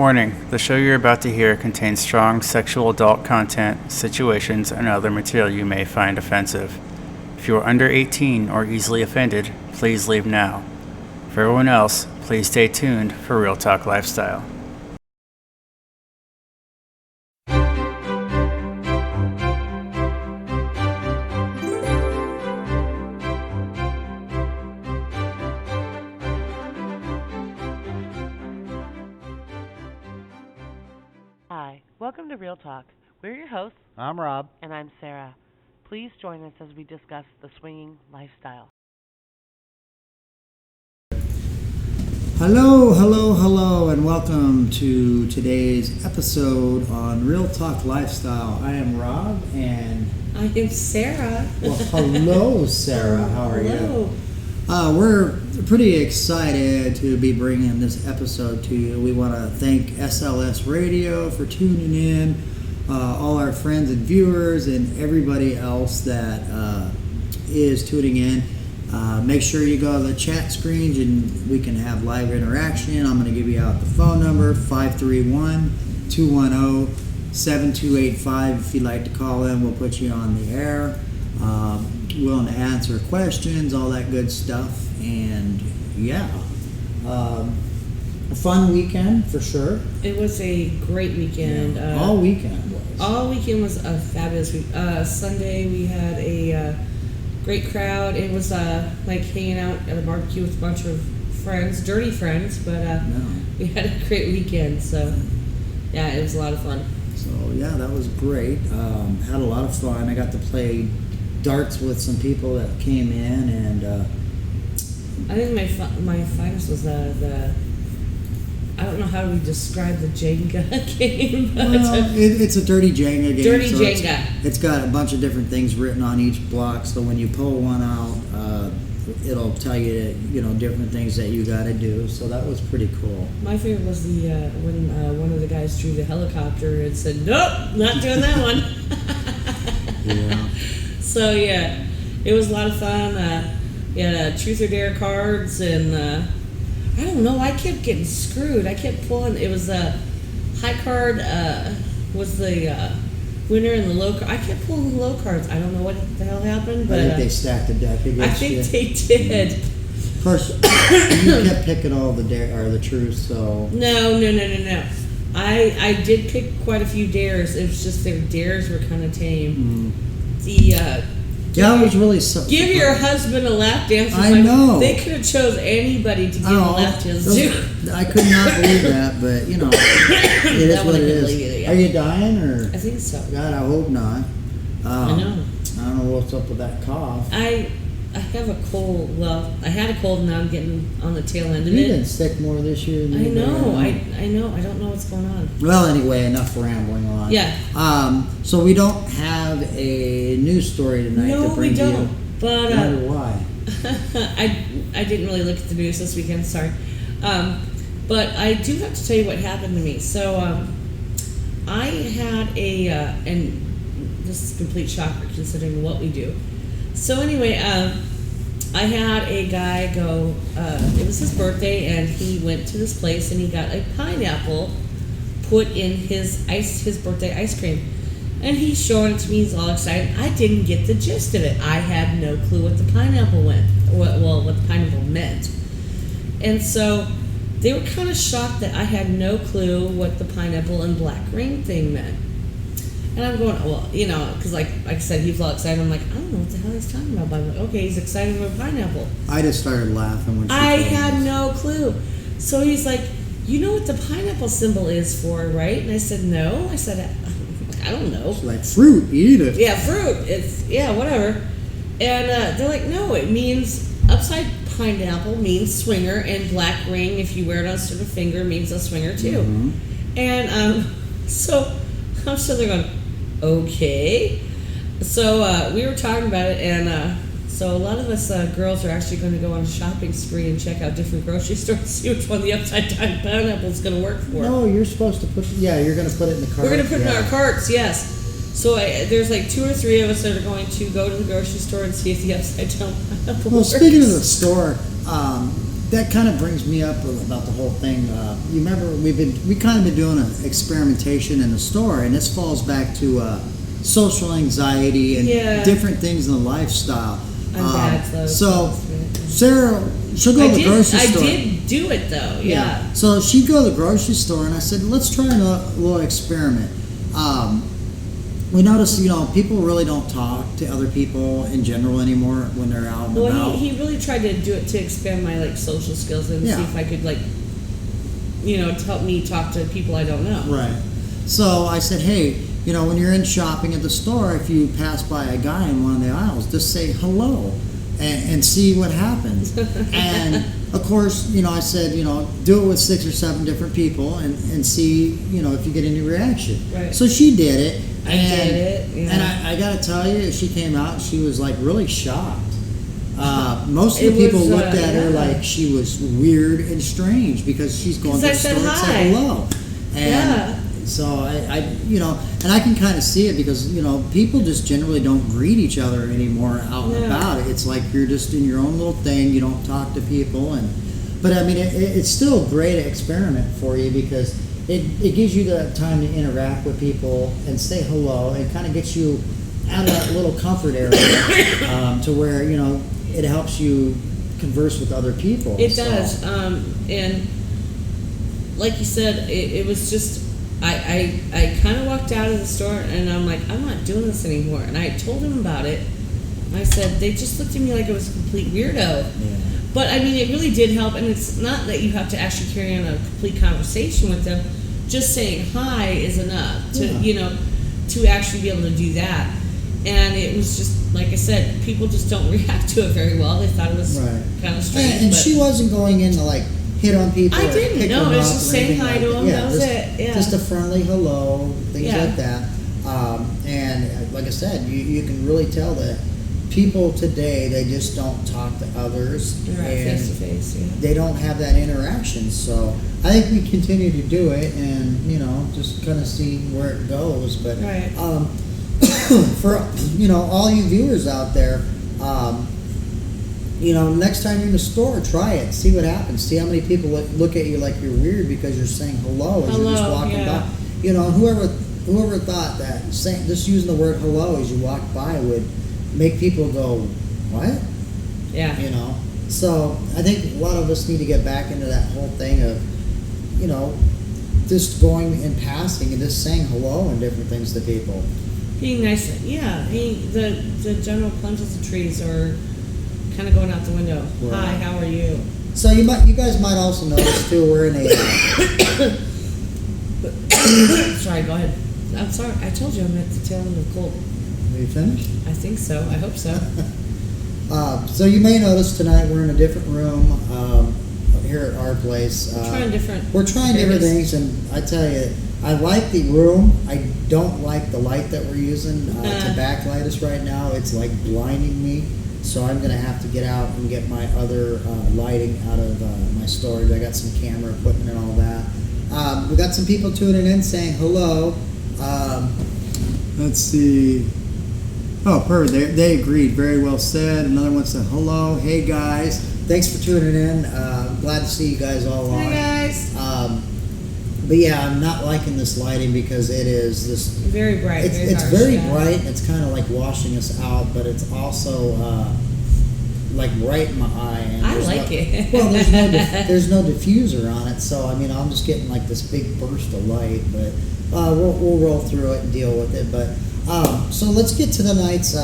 Warning, the show you're about to hear contains strong sexual adult content, situations, and other material you may find offensive. If you are under 18 or easily offended, please leave now. For everyone else, please stay tuned for Real Talk Lifestyle. Hi, welcome to Real Talk. We're your hosts. I'm Rob. And I'm Sarah. Please join us as we discuss the swinging lifestyle. Hello, and welcome to today's episode on Real Talk Lifestyle. I am Rob, and I am Sarah. Well, hello, Sarah. How are you? We're pretty excited to be bringing this episode to you. We want to thank SLS Radio for tuning in, all our friends and viewers, and everybody else that is tuning in. Make sure you go to the chat screens and we can have live interaction. I'm going to give you out the phone number, 531-210-7285. If you'd like to call in, we'll put you on the air. Willing to answer questions, all that good stuff. And yeah, a fun weekend for sure. It was a great weekend. Yeah, all weekend was. All weekend was a fabulous week. Sunday we had a great crowd. It was like hanging out at a barbecue with a bunch of friends, dirty friends, but we had a great weekend. So yeah, it was a lot of fun. So yeah, that was great. Had a lot of fun. I got to play darts with some people that came in, and I think my finest was the I don't know how we describe the Gingka game. It's a dirty Jenga game. Dirty Jenga. It's got a bunch of different things written on each block, so when you pull one out, it'll tell you different things that you got to do. So that was pretty cool. My favorite was the when one of the guys drew the helicopter and said, "Nope, not doing that one." Yeah. So yeah, it was a lot of fun. We had truth or dare cards, and I don't know. I kept getting screwed. I kept pulling. It was a high card was the winner, and the low card. I kept pulling the low cards. I don't know what the hell happened, but I think they stacked the deck against you. I think they did. Of course, you kept picking all the dare or the truths. So No. I did pick quite a few dares. It was just their dares were kind of tame. It was really give your husband a lap dance. I know. They could have chose anybody to give a lap dance to. I could not believe that, but it is what it is. Either, yeah. Are you dying, or? I think so. God, I hope not. I know. I don't know what's up with that cough. I have a cold. Well, I had a cold, and now I'm getting on the tail end of it. You've been sick more this year than I know. I know. I don't know what's going on. Well, anyway, enough rambling on. Yeah. So we don't have a news story tonight to bring to you. No, we don't. But I wonder why. I didn't really look at the news this weekend. Sorry. But I do have to tell you what happened to me. So I had and this is a complete shocker considering what we do. So anyway, I had a guy go, it was his birthday, and he went to this place and he got a pineapple put in his birthday ice cream. And he's showing it to me, he's all excited. I didn't get the gist of it. I had no clue what the pineapple what the pineapple meant. And so they were kind of shocked that I had no clue what the pineapple and black ring thing meant. And I'm going, well, because like I said, he was all excited. I'm like, I don't know what the hell he's talking about. But I'm like, okay, he's excited about pineapple. I just started laughing when she I told had me. no clue. So he's like, you know what the pineapple symbol is for, right? And I said, no. I said, I don't know. She's like, fruit, eat it. Yeah, fruit. It's, whatever. And they're like, no, it means upside pineapple means swinger, and black ring, if you wear it on a sort of finger, means a swinger too. Mm-hmm. And so I'm sitting there going, okay. So we were talking about it, and so a lot of us girls are actually going to go on a shopping spree and check out different grocery stores and see which one the upside down pineapple is going to work for. No, you're supposed to you're going to put it in the cart. We're going to put it in our carts, yes. So there's like 2 or 3 of us that are going to go to the grocery store and see if the upside down pineapple Well, works. speaking of the store, that kind of brings me up about the whole thing. You remember we kind of been doing an experimentation in the store, and this falls back to social anxiety and different things in the lifestyle. I'm bad, so Sarah, she'll go to the grocery store. I did do it though. Yeah. So she'd go to the grocery store, and I said, let's try a little experiment. We noticed, people really don't talk to other people in general anymore when they're out and about. Well, he really tried to do it to expand my social skills and see if I could to help me talk to people I don't know. Right. So I said, hey, when you're in shopping at the store, if you pass by a guy in one of the aisles, just say hello and see what happens. And of course, I said, do it with 6 or 7 different people and see, if you get any reaction. Right. So she did it. I did it. Yeah. And I got to tell you, she came out, she was really shocked. Most of the people looked at her like she was weird and strange because she's going to the store and said hello. And so I and I can kind of see it because, people just generally don't greet each other anymore out and about. It's like you're just in your own little thing. You don't talk to people. But I mean, it's still a great experiment for you because it gives you the time to interact with people and say hello and kind of gets you out of that little comfort area to where, it helps you converse with other people. It does. And like you said, it was just, I kind of walked out of the store and I'm like, I'm not doing this anymore. And I told him about it. I said, they just looked at me like I was a complete weirdo. Yeah. But I mean, it really did help. And it's not that you have to actually carry on a complete conversation with them. Just saying hi is enough to, to actually be able to do that. And it was just, like I said, people just don't react to it very well. They thought it was kind of strange. And she wasn't going in to hit on people. I didn't. No, it was just saying hi to them. That was it. Yeah. Just a friendly hello, things like that. And like I said, you can really tell that people today, they just don't talk to others. Right, face to face. Yeah. They don't have that interaction. So I think we continue to do it, and just kind of see where it goes. But for all you viewers out there, next time you're in the store, try it. See what happens. See how many people look at you like you're weird because you're saying hello as you're just walking by. Whoever thought that just using the word hello as you walk by would make people go, what? Yeah. So I think a lot of us need to get back into that whole thing of, just going and passing and just saying hello and different things to people. Being nice, the general plunges of trees or kind of going out the window. Right. Hi, how are you? So you guys might also notice too, we're in a. Sorry, go ahead. I'm sorry. I told you I'm at the tail end of cold. Are you finished? I think so. I hope so. So you may notice tonight we're in a different room here at our place. We're trying different things, and I tell you, I like the room. I don't like the light that we're using to backlight us right now. It's like blinding me. So I'm going to have to get out and get my other lighting out of my storage. I got some camera equipment and all that. We got some people tuning in saying hello. Let's see. Oh, perfect. They agreed. Very well said. Another one said hello. Hey, guys. Thanks for tuning in. Glad to see you guys all on. Hey, guys. But yeah, I'm not liking this lighting because it is this very bright. It's very bright. It's kind of like washing us out, but it's also like right in my eye. And I like it. Well, there's no diffuser on it, so I mean, I'm just getting like this big burst of light. But we'll roll through it and deal with it. But so let's get to tonight's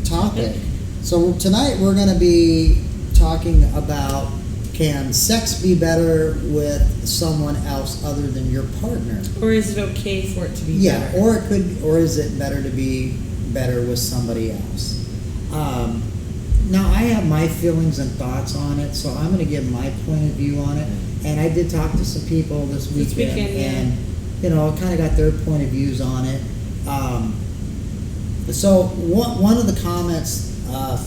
topic. So tonight we're going to be talking about, can sex be better with someone else other than your partner? Or is it okay for it to be better? Or is it better to be better with somebody else? Now, I have my feelings and thoughts on it, so I'm going to give my point of view on it. And I did talk to some people this weekend, and kind of got their point of views on it. So one of the comments,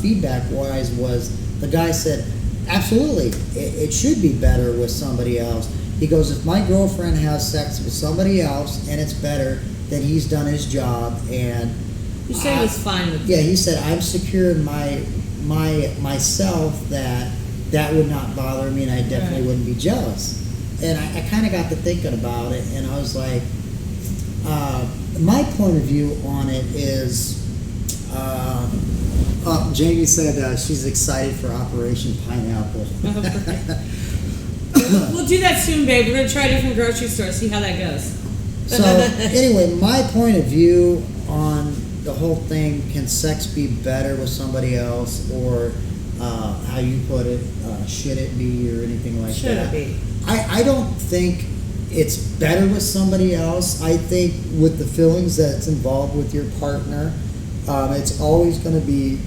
feedback-wise, was the guy said, absolutely, it should be better with somebody else. He goes, if my girlfriend has sex with somebody else and it's better, then he's done his job. And he said he was fine with it. Yeah, he said, I'm secure in myself that that would not bother me, and I definitely wouldn't be jealous. And I kind of got to thinking about it, and I was like, my point of view on it is, Jamie said she's excited for Operation Pineapple. We'll do that soon, babe. We're going to try different grocery stores, see how that goes. So anyway, my point of view on the whole thing, can sex be better with somebody else, or how you put it, should it be, or anything like Should that? it be? I don't think it's better with somebody else. I think with the feelings that's involved with your partner, it's always going to be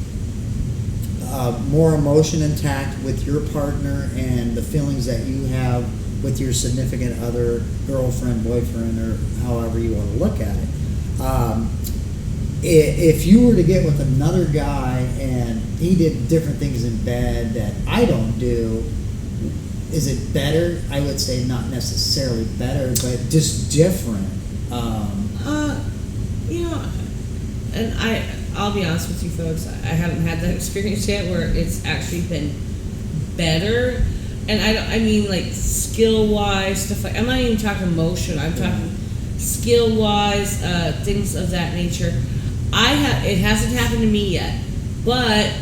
more emotion intact with your partner and the feelings that you have with your significant other, girlfriend, boyfriend, or however you want to look at it. If you were to get with another guy and he did different things in bed that I don't do, is it better? I would say not necessarily better, but just different. And I'll be honest with you folks, I haven't had that experience yet where it's actually been better. And I mean like skill wise stuff like, I'm not even talking emotion, I'm talking skill wise, things of that nature. It hasn't happened to me yet, but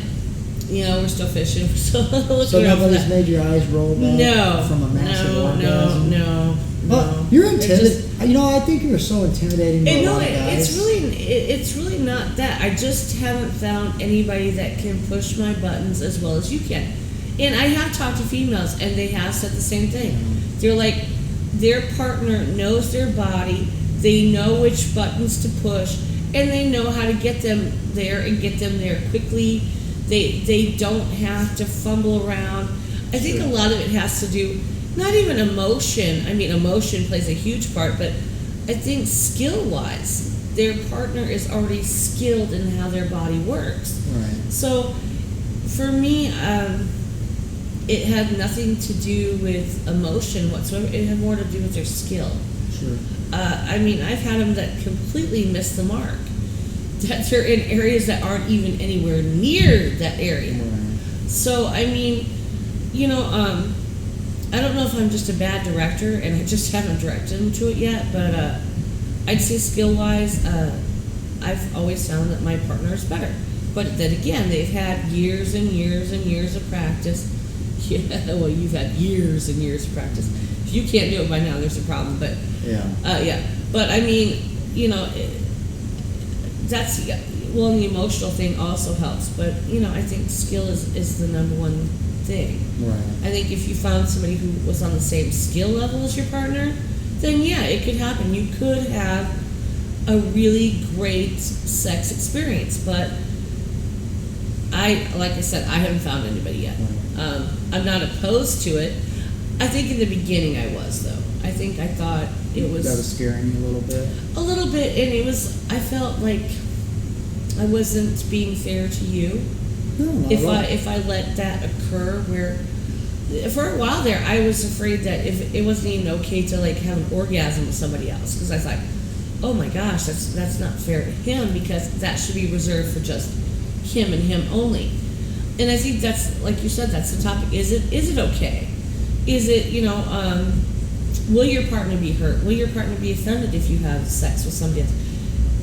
we're still fishing. We're still looking. So nobody's made your eyes roll back from a massive orgasm? No. Well, you're intimidated. I think you're so intimidating to a lot of guys. It's really not that. I just haven't found anybody that can push my buttons as well as you can. And I have talked to females, and they have said the same thing. They're like, their partner knows their body, they know which buttons to push, and they know how to get them there and get them there quickly. They don't have to fumble around. I think a lot of it has to do, not even emotion. I mean, emotion plays a huge part, but I think skill-wise, their partner is already skilled in how their body works. Right. So, for me, it had nothing to do with emotion whatsoever. It had more to do with their skill. Sure. I mean, I've had them that completely miss the mark. That they're in areas that aren't even anywhere near that area. Right. So, I mean, I don't know if I'm just a bad director and I just haven't directed them to it yet, but I'd say skill-wise, I've always found that my partner is better. But then again, they've had years and years and years of practice. Yeah, well, you've had years and years of practice. If you can't do it by now, there's a problem. But yeah. But I mean, that's and the emotional thing also helps. But I think skill is the number one thing. Right. I think if you found somebody who was on the same skill level as your partner, then yeah, it could happen. You could have a really great sex experience, but like I said, I haven't found anybody yet. I'm not opposed to it. I think in the beginning I was, though. I think I thought it was... That was scaring you a little bit? A little bit, and I felt like I wasn't being fair to you. No, if I let that occur, where... For a while there, I was afraid that if it wasn't even okay to have an orgasm with somebody else, because I thought, oh my gosh, that's not fair to him, because that should be reserved for just him and him only. And I think that's, like you said, that's the topic. Is it okay? Is it, will your partner be hurt? Will your partner be offended if you have sex with somebody else?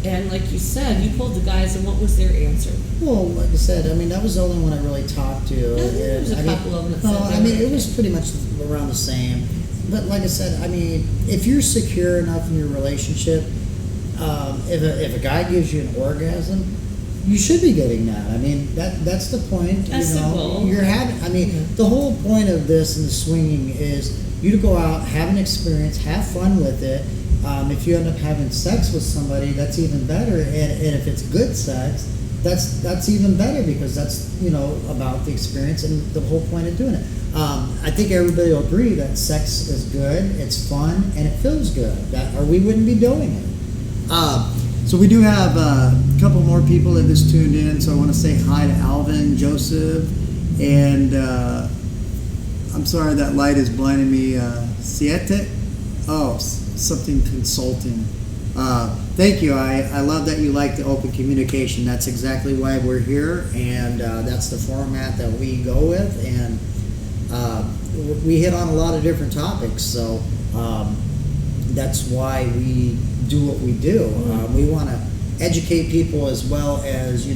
And like you said, you polled the guys, and what was their answer? Well, like I said, that was the only one I really talked to. There was a couple of them that said it was pretty much around the same. But like I said, if you're secure enough in your relationship, if a guy gives you an orgasm, you should be getting that. That's the point. That's the goal. You're having. The whole point of this and the swinging is you to go out, have an experience, have fun with it. If you end up having sex with somebody, that's even better. And if it's good sex, that's even better, because that's about the experience and the whole point of doing it. I think everybody will agree that sex is good, it's fun, and it feels good. Or we wouldn't be doing it. So we do have a couple more people that just tuned in. So I want to say hi to Alvin, Joseph, and I'm sorry that light is blinding me. Siete? Oh, something consulting. Thank you. I love that you like the open communication. That's exactly why we're here, and that's the format that we go with. And we hit on a lot of different topics. So that's why we do what we do. We want to educate people as well as,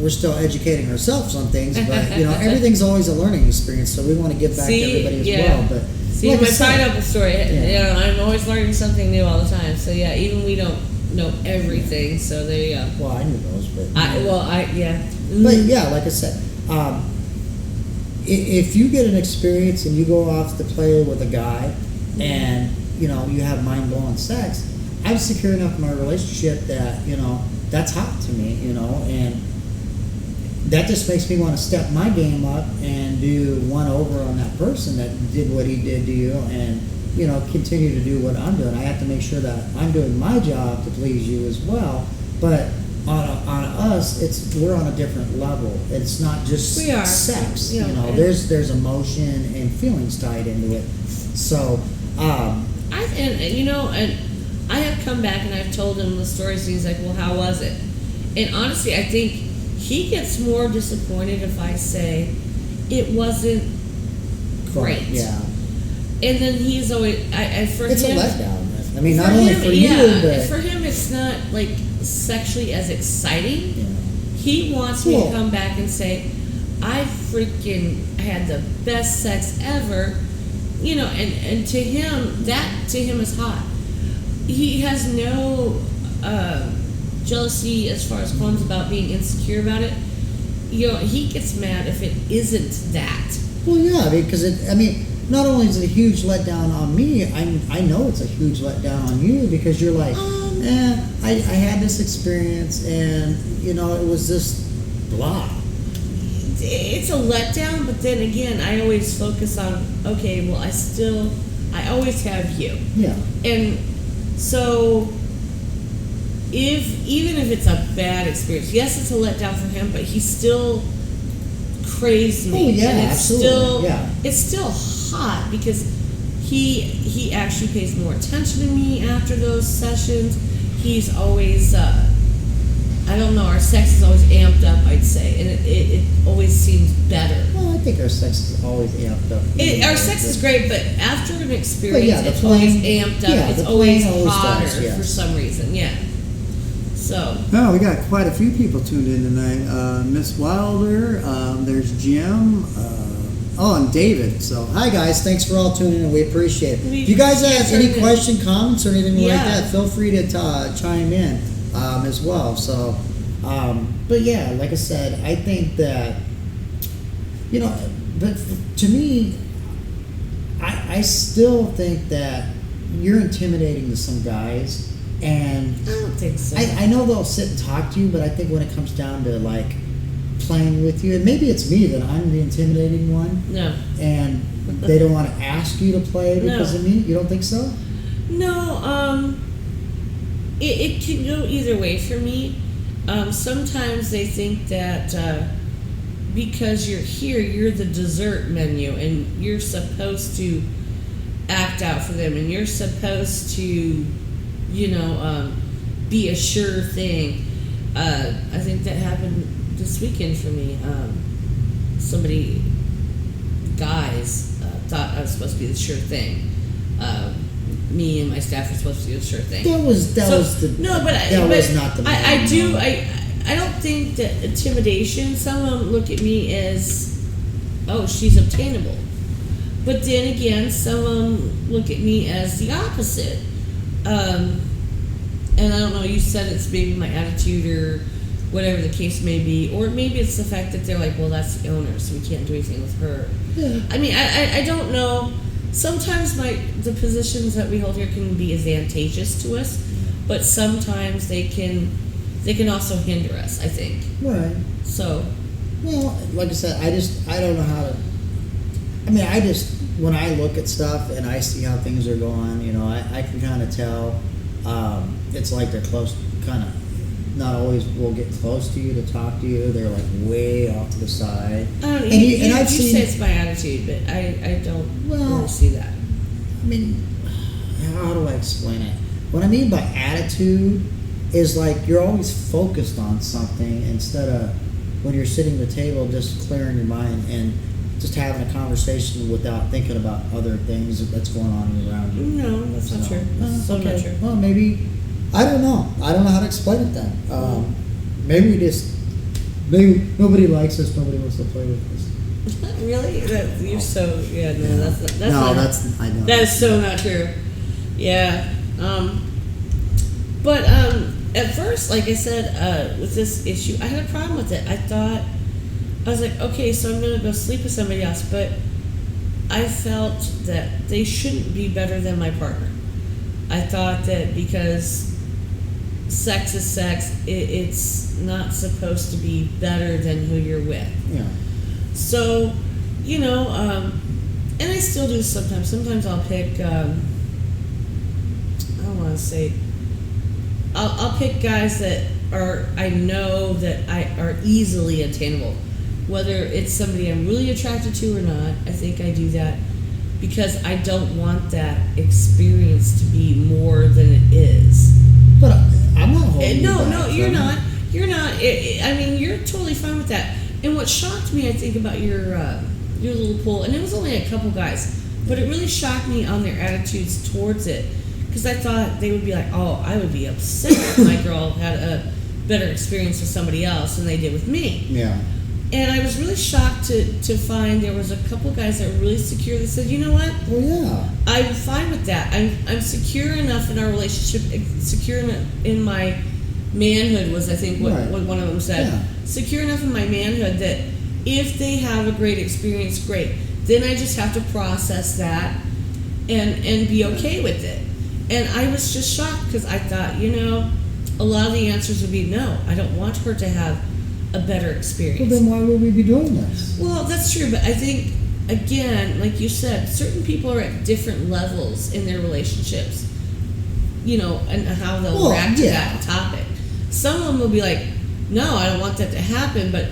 we're still educating ourselves on things, but everything's always a learning experience. So we want to give back to everybody as well. But see, like my I said, pineapple story. I'm always learning something new all the time. So yeah, even we don't know everything. So there you go. Well, I knew those, but But yeah, like I said, if you get an experience and you go off to play with a guy, and you have mind blowing sex, I'm secure enough in my relationship that that's hot to me, and that just makes me want to step my game up and do one over on that person that did what he did to you, and continue to do what I'm doing. I have to make sure that I'm doing my job to please you as well. But on us, we're on a different level. It's not just sex. There's emotion and feelings tied into it. So and I have come back and I've told him the stories. And he's like, "Well, how was it?" And honestly, I think he gets more disappointed if I say it wasn't great. Yeah. And then he's always it's a letdown. I mean, not only for you, but for him, it's not like sexually as exciting. Yeah. He wants me to come back and say, "I freaking had the best sex ever," and to him is hot. He has no jealousy as far as qualms about being insecure about it. He gets mad if it isn't that. Well, yeah, because not only is it a huge letdown on me, I know it's a huge letdown on you, because you're like, I had this experience and it was just blah. It's a letdown, but then again, I always focus on, okay, well, I always have you. Yeah. And so even if it's a bad experience, yes, it's a letdown for him, but he still craves me. Oh yeah, and it's absolutely. It's still hot because he actually pays more attention to me after those sessions. He's always I don't know, our sex is always amped up, I'd say, and it always seems better. Well, I think our sex is always amped up. Our sex is great, but after an experience, it's plane, always amped up. It's always hotter does, for some reason, So. Oh, we got quite a few people tuned in tonight. Miss Wilder, there's Jim, and David. So, hi guys, thanks for all tuning in. We appreciate it. If you guys have any question, comments, or anything like that, feel free to chime in as well. So, but yeah, like I said, I think that but to me, I still think that you're intimidating to some guys. And I don't think so. I know they'll sit and talk to you, but I think when it comes down to like playing with you, and maybe it's me that I'm the intimidating one. No. And they don't want to ask you to play because of me. You don't think so? No. It can go either way for me. Sometimes they think that because you're here, you're the dessert menu, and you're supposed to act out for them, and you're supposed to be a sure thing. I think that happened this weekend for me. Guys thought I was supposed to be the sure thing. Me and my staff were supposed to be the sure thing. That was not the I don't think that intimidation, some of them look at me as, oh, she's obtainable. But then again, some of them look at me as the opposite. And I don't know, you said it's maybe my attitude or whatever the case may be, or maybe it's the fact that they're like, well, that's the owner, so we can't do anything with her. Yeah. I mean, I don't know. Sometimes the positions that we hold here can be advantageous to us, but sometimes they can also hinder us, I think. Right. So. Well, like I said, I don't know how to. When I look at stuff and I see how things are going, I can kind of tell. It's like they're close, kind of, not always will get close to you to talk to you. They're like way off to the side. You say it's my attitude, but I don't really see that. I mean, how do I explain it? What I mean by attitude is like you're always focused on something instead of when you're sitting at the table just clearing your mind. And just having a conversation without thinking about other things that's going on around you. No, that's not true. That's so not true. Well, maybe, I don't know. I don't know how to explain it then. Maybe nobody likes us, nobody wants to play with us. Really? You're so, yeah, no, that's No, not, that's, I know. that is so not true. Yeah. But at first, like I said, with this issue, I had a problem with it. I was like, okay, so I'm going to go sleep with somebody else, but I felt that they shouldn't be better than my partner. I thought that because sex is sex, it's not supposed to be better than who you're with. Yeah. So, and I still do sometimes. Sometimes I'll pick, I don't want to say, I'll pick guys that I know that are easily attainable. Whether it's somebody I'm really attracted to or not, I think I do that because I don't want that experience to be more than it is. But I'm not holding you back. No, you're not. You're not. I mean, you're totally fine with that. And what shocked me, I think, about your little poll, and it was only a couple guys, but it really shocked me on their attitudes towards it, because I thought they would be like, oh, I would be upset if my girl had a better experience with somebody else than they did with me. Yeah. And I was really shocked to find there was a couple guys that were really secure that said, you know what? Well, yeah. I'm fine with that. I'm secure enough in our relationship, secure in my manhood was, I think, what one of them said. Yeah. Secure enough in my manhood that if they have a great experience, great. Then I just have to process that and be okay with it. And I was just shocked because I thought, a lot of the answers would be no. I don't want her to have a better experience. Well, then why would we be doing this? Well, that's true, but I think, again, like you said, certain people are at different levels in their relationships, and how they'll react to that topic. Some of them will be like, no, I don't want that to happen, but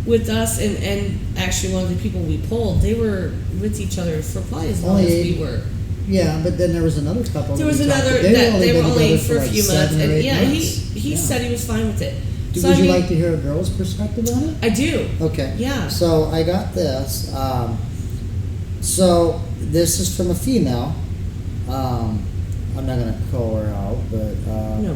with us, and actually one of the people we polled, they were with each other for probably as long as we were. Yeah, but then there was another couple. There was another that they were only for a few months, and he said he was fine with it. Would you like to hear a girl's perspective on it? I do. Okay. Yeah. So I got this. So this is from a female. I'm not going to call her out, but no.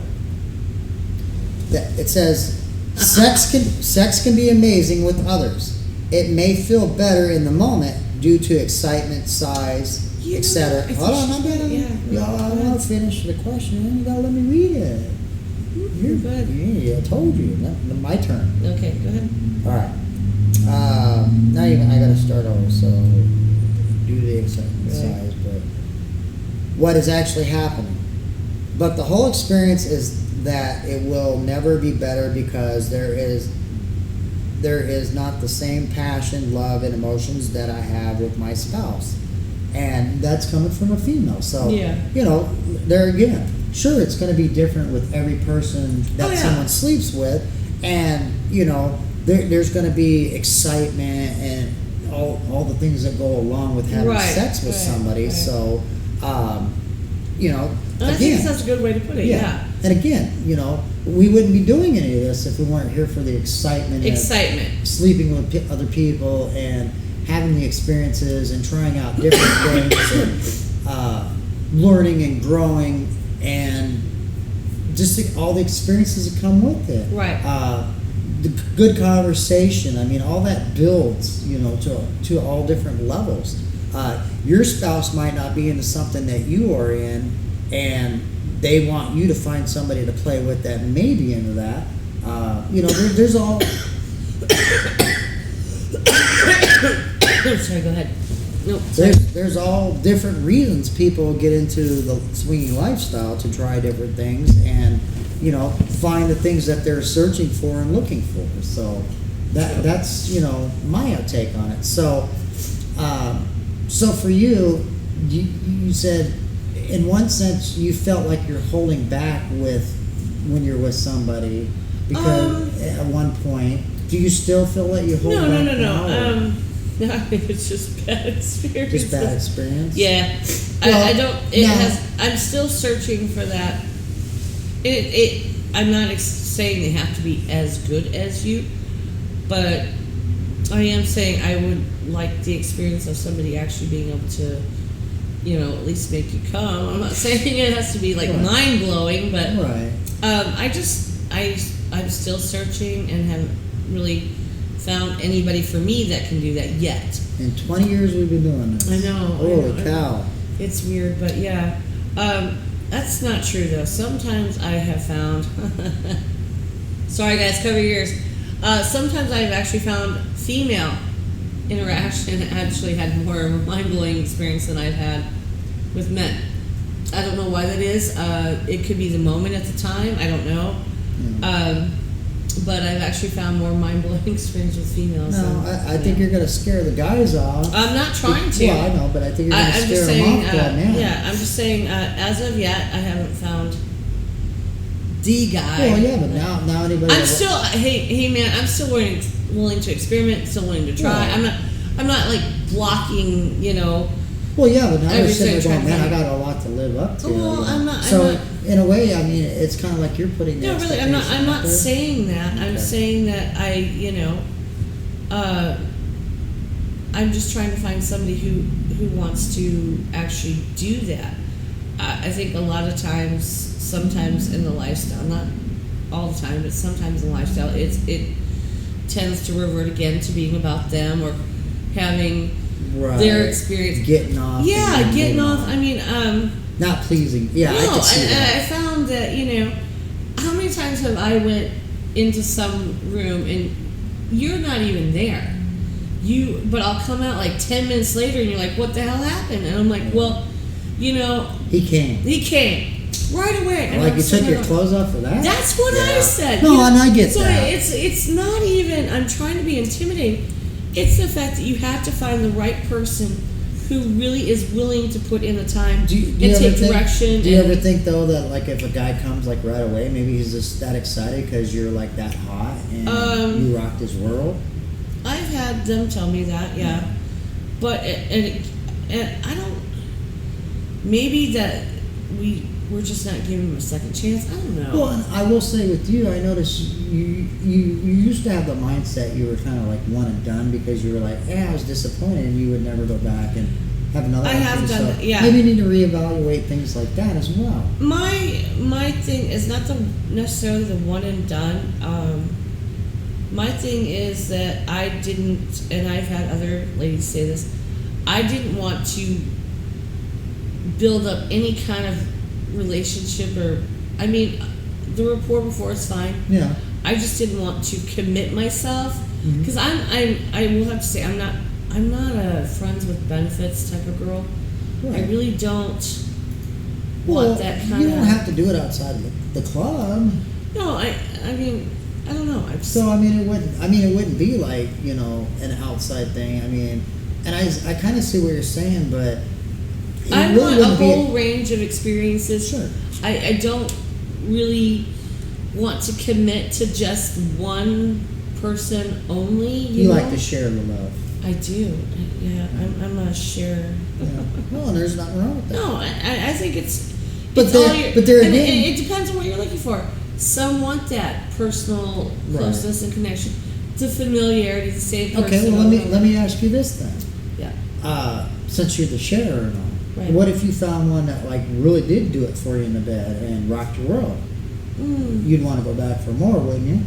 It says, sex can be amazing with others. It may feel better in the moment due to excitement, size, etc. Hold on, I want to finish the question. You gotta let me read it. You're good. Yeah, I told you. My turn. Okay, go ahead. All right. Now I gotta start over. So due to the excitement, size, but what is actually happening? But the whole experience is that it will never be better because there is not the same passion, love, and emotions that I have with my spouse. And that's coming from a female. So, there again, sure, it's going to be different with every person that someone sleeps with. And, there's going to be excitement and all the things that go along with having sex with somebody. Right. So, I think that's a good way to put it, yeah. And again, we wouldn't be doing any of this if we weren't here for the excitement. Of sleeping with other people and having the experiences and trying out different things and learning and growing and just all the experiences that come with it. Right. The good conversation. I mean, all that builds, to all different levels. Your spouse might not be into something that you are in, and they want you to find somebody to play with that may be into that. There's all. Sorry, go ahead. No, there's all different reasons people get into the swinging lifestyle to try different things and find the things that they're searching for and looking for. So that's my take on it. So for you said in one sense you felt like you're holding back when you're with somebody because at one point. Do you still feel that you hold back? No. No, I think it's just bad experience. Just bad experience? Yeah. Well, I don't. I'm still searching for that. I'm not saying they have to be as good as you, but I am saying I would like the experience of somebody actually being able to, at least make you come. I'm not saying it has to be like Right. mind blowing, but Right. I'm still searching and haven't really found anybody for me that can do that yet. In 20 years we've been doing this. I know. Holy cow. It's weird, but yeah. That's not true though. Sometimes I have found. Sorry guys, cover your ears. Sometimes I've actually found female interaction actually had more of a mind-blowing experience than I've had with men. I don't know why that is. It could be the moment at the time. I don't know. But I've actually found more mind-blowing experience with females. No, I think you're going to scare the guys off. I'm not trying to. Well, I know, but I think you're going to scare them off to a man. Yeah, I'm just saying, as of yet, I haven't found the guy. Well, yeah, but now anybody... I'm still, hey man, I'm still willing to experiment, still willing to try. Yeah. I'm not like blocking, Well, yeah, but now you're every sitting there single going, man, I time. got a lot to live up to. Well, I'm not- So, in a way, I mean, it's kind of like you're putting the No, really, I'm expectation not out there. saying that. I'm Okay. saying that I'm just trying to find somebody who wants to actually do that. I think a lot of times, sometimes in the lifestyle, not all the time, but sometimes in the lifestyle, it tends to revert again to being about them or having Right. their experience. Getting off. Yeah, and getting moving off. on. I mean, Not pleasing. Yeah, no, I can see and that. I found that, how many times have I went into some room and you're not even there? But I'll come out like 10 minutes later and you're like, what the hell happened? And I'm like, well, He came. right away. And Like I'm you took sitting your there close off for that? That's what I said. No, and I get so that. it's not even, I'm trying to be intimidating. It's the fact that you have to find the right person who really is willing to put in the time Do you and ever take think, direction. Do you and, ever think though that like if a guy comes like right away, maybe he's just that excited because you're like that hot and you rocked his world? I've had them tell me that, yeah. But and I don't. Maybe that we're just not giving him a second chance. I don't know. Well, and I will say with you, I noticed you used to have the mindset you were kind of like one and done because you were like, I was disappointed, and you would never go back and have another. I have option. done So that, yeah. Maybe you need to reevaluate things like that as well. My thing is not necessarily the one and done. My thing is that I didn't, and I've had other ladies say this, I didn't want to build up any kind of relationship the rapport before is fine. Yeah. I just didn't want to commit myself Mhm. because I will have to say I'm not a friends with benefits type of girl. Right. I really don't Well, want that kind you of. don't have to do it outside of the club. No, I mean I don't know. So it wouldn't be like an outside thing. I mean, and I kind of see what you're saying, but it I really want a wouldn't be whole range of experiences. Sure. I don't really want to commit to just one person only. You know? like to share the love. I do. Yeah, I'm a sharer. Yeah. Well, and there's nothing wrong with that. No, I think it's. But it's there- all your, but there and again- it depends on what you're looking for. Some want that personal Right. closeness and connection, the familiarity, the same person. Okay, well let me ask you this then. Yeah. Since you're the sharer and all, Right. what if you found one that like really did do it for you in the bed and rocked your world? You'd want to go back for more, wouldn't you?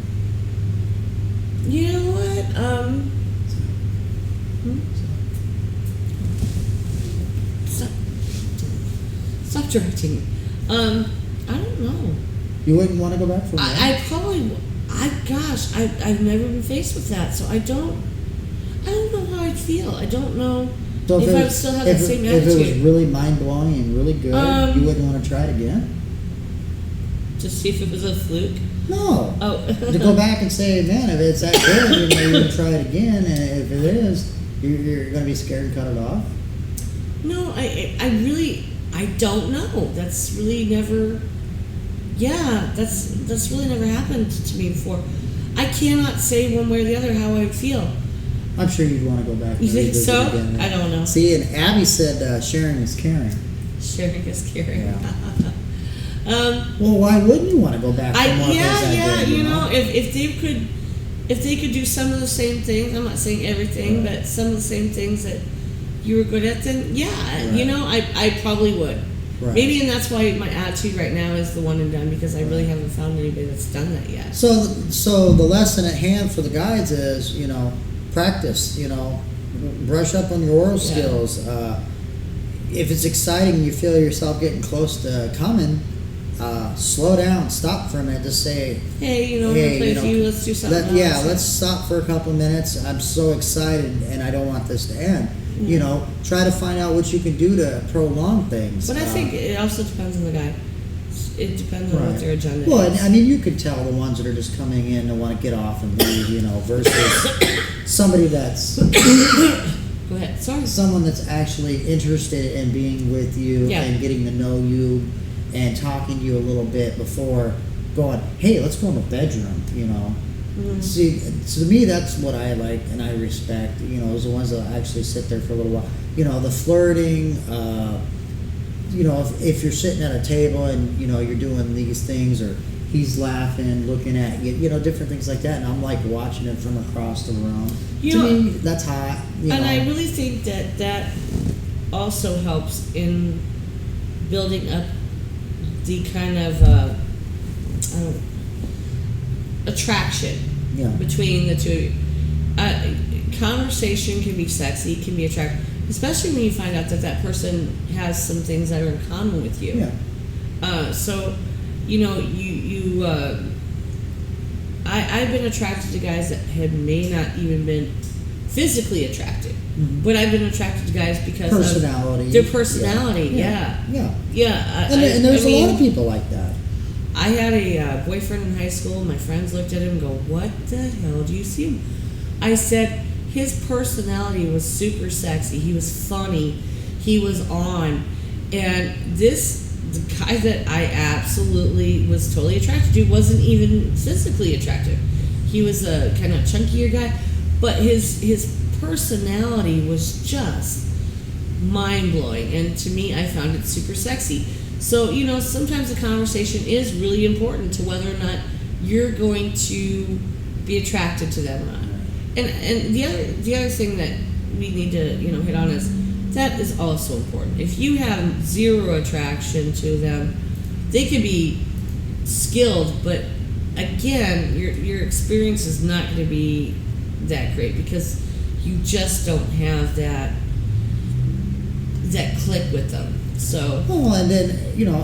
You know what? Stop directing me. I don't know. You wouldn't want to go back for more? I probably. I've never been faced with that, so I don't know how I'd feel. I don't know So if it I would was- still have if that it- same If it was attitude. really mind blowing and really good, you wouldn't want to try it again? To see if it was a fluke. No. Oh. To go back and say, man, if it's that good, you're going to try it again, and if it is, you're going to be scared and cut it off? No, I don't know. That's really never. Yeah, that's really never happened to me before. I cannot say one way or the other how I would feel. I'm sure you'd want to go back and You think revisit so? it again. I don't know. See, and Abby said sharing is caring. Sharing is caring. Yeah. Well, why wouldn't you want to go back for more? if it was that good, you know, if they could if they could do some of the same things, I'm not saying everything, but some of the same things that you were good at, then I probably would. Right. Maybe, and that's why my attitude right now is the one and done, because I really haven't found anybody that's done that yet. So the lesson at hand for the guides is, practice, brush up on your oral skills. If it's exciting and you feel yourself getting close to coming, slow down, stop for a minute, just say, hey, I'm gonna play with you, let's do something else. Yeah, let's stop for a couple of minutes. I'm so excited and I don't want this to end. Try to find out what you can do to prolong things. But I think it also depends on the guy. It depends on what their agenda is. Well, I mean, you could tell the ones that are just coming in and want to get off and leave, versus somebody that's Go ahead. Sorry. someone that's actually interested in being with you and getting to know you and talking to you a little bit before going, hey, let's go in the bedroom, See, so to me, that's what I like and I respect, is the ones that actually sit there for a little while. The flirting, if you're sitting at a table and, you're doing these things, or he's laughing, looking at you, different things like that, and I'm like watching it from across the room. To me, that's hot. And I really think that also helps in building up the kind of attraction between the two. Conversation can be sexy, can be attractive, especially when you find out that person has some things that are in common with you. I've been attracted to guys that may not even been physically attractive, but I've been attracted to guys because of their personality. And there's a lot of people like that. I had a boyfriend in high school. My friends looked at him and go, "What the hell do you see him?" I said, his personality was super sexy. He was funny. He was on. And the guy that I absolutely was totally attracted to wasn't even physically attractive. He was a kind of chunkier guy, but his personality was just mind-blowing. And to me, I found it super sexy. So, sometimes the conversation is really important to whether or not you're going to be attracted to them or not. And the other thing that we need to, hit on is that is also important. If you have zero attraction to them, they could be skilled, but again, your experience is not going to be that great because you just don't have that click with them. So and then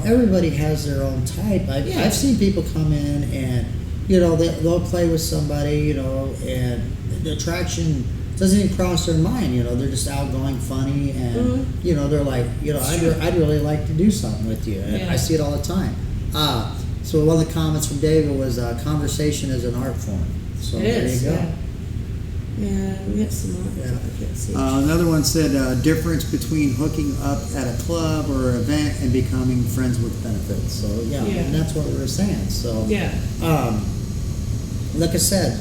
everybody has their own type. I've seen people come in and they'll play with somebody and the attraction doesn't even cross their mind. They're just outgoing, funny, and they're like I'd really like to do something with you. And I see it all the time. So one of the comments from David was conversation is an art form. So there you go. Yeah, we have some more. Another one said difference between hooking up at a club or an event and becoming friends with benefits. So and that's what we were saying. So like I said,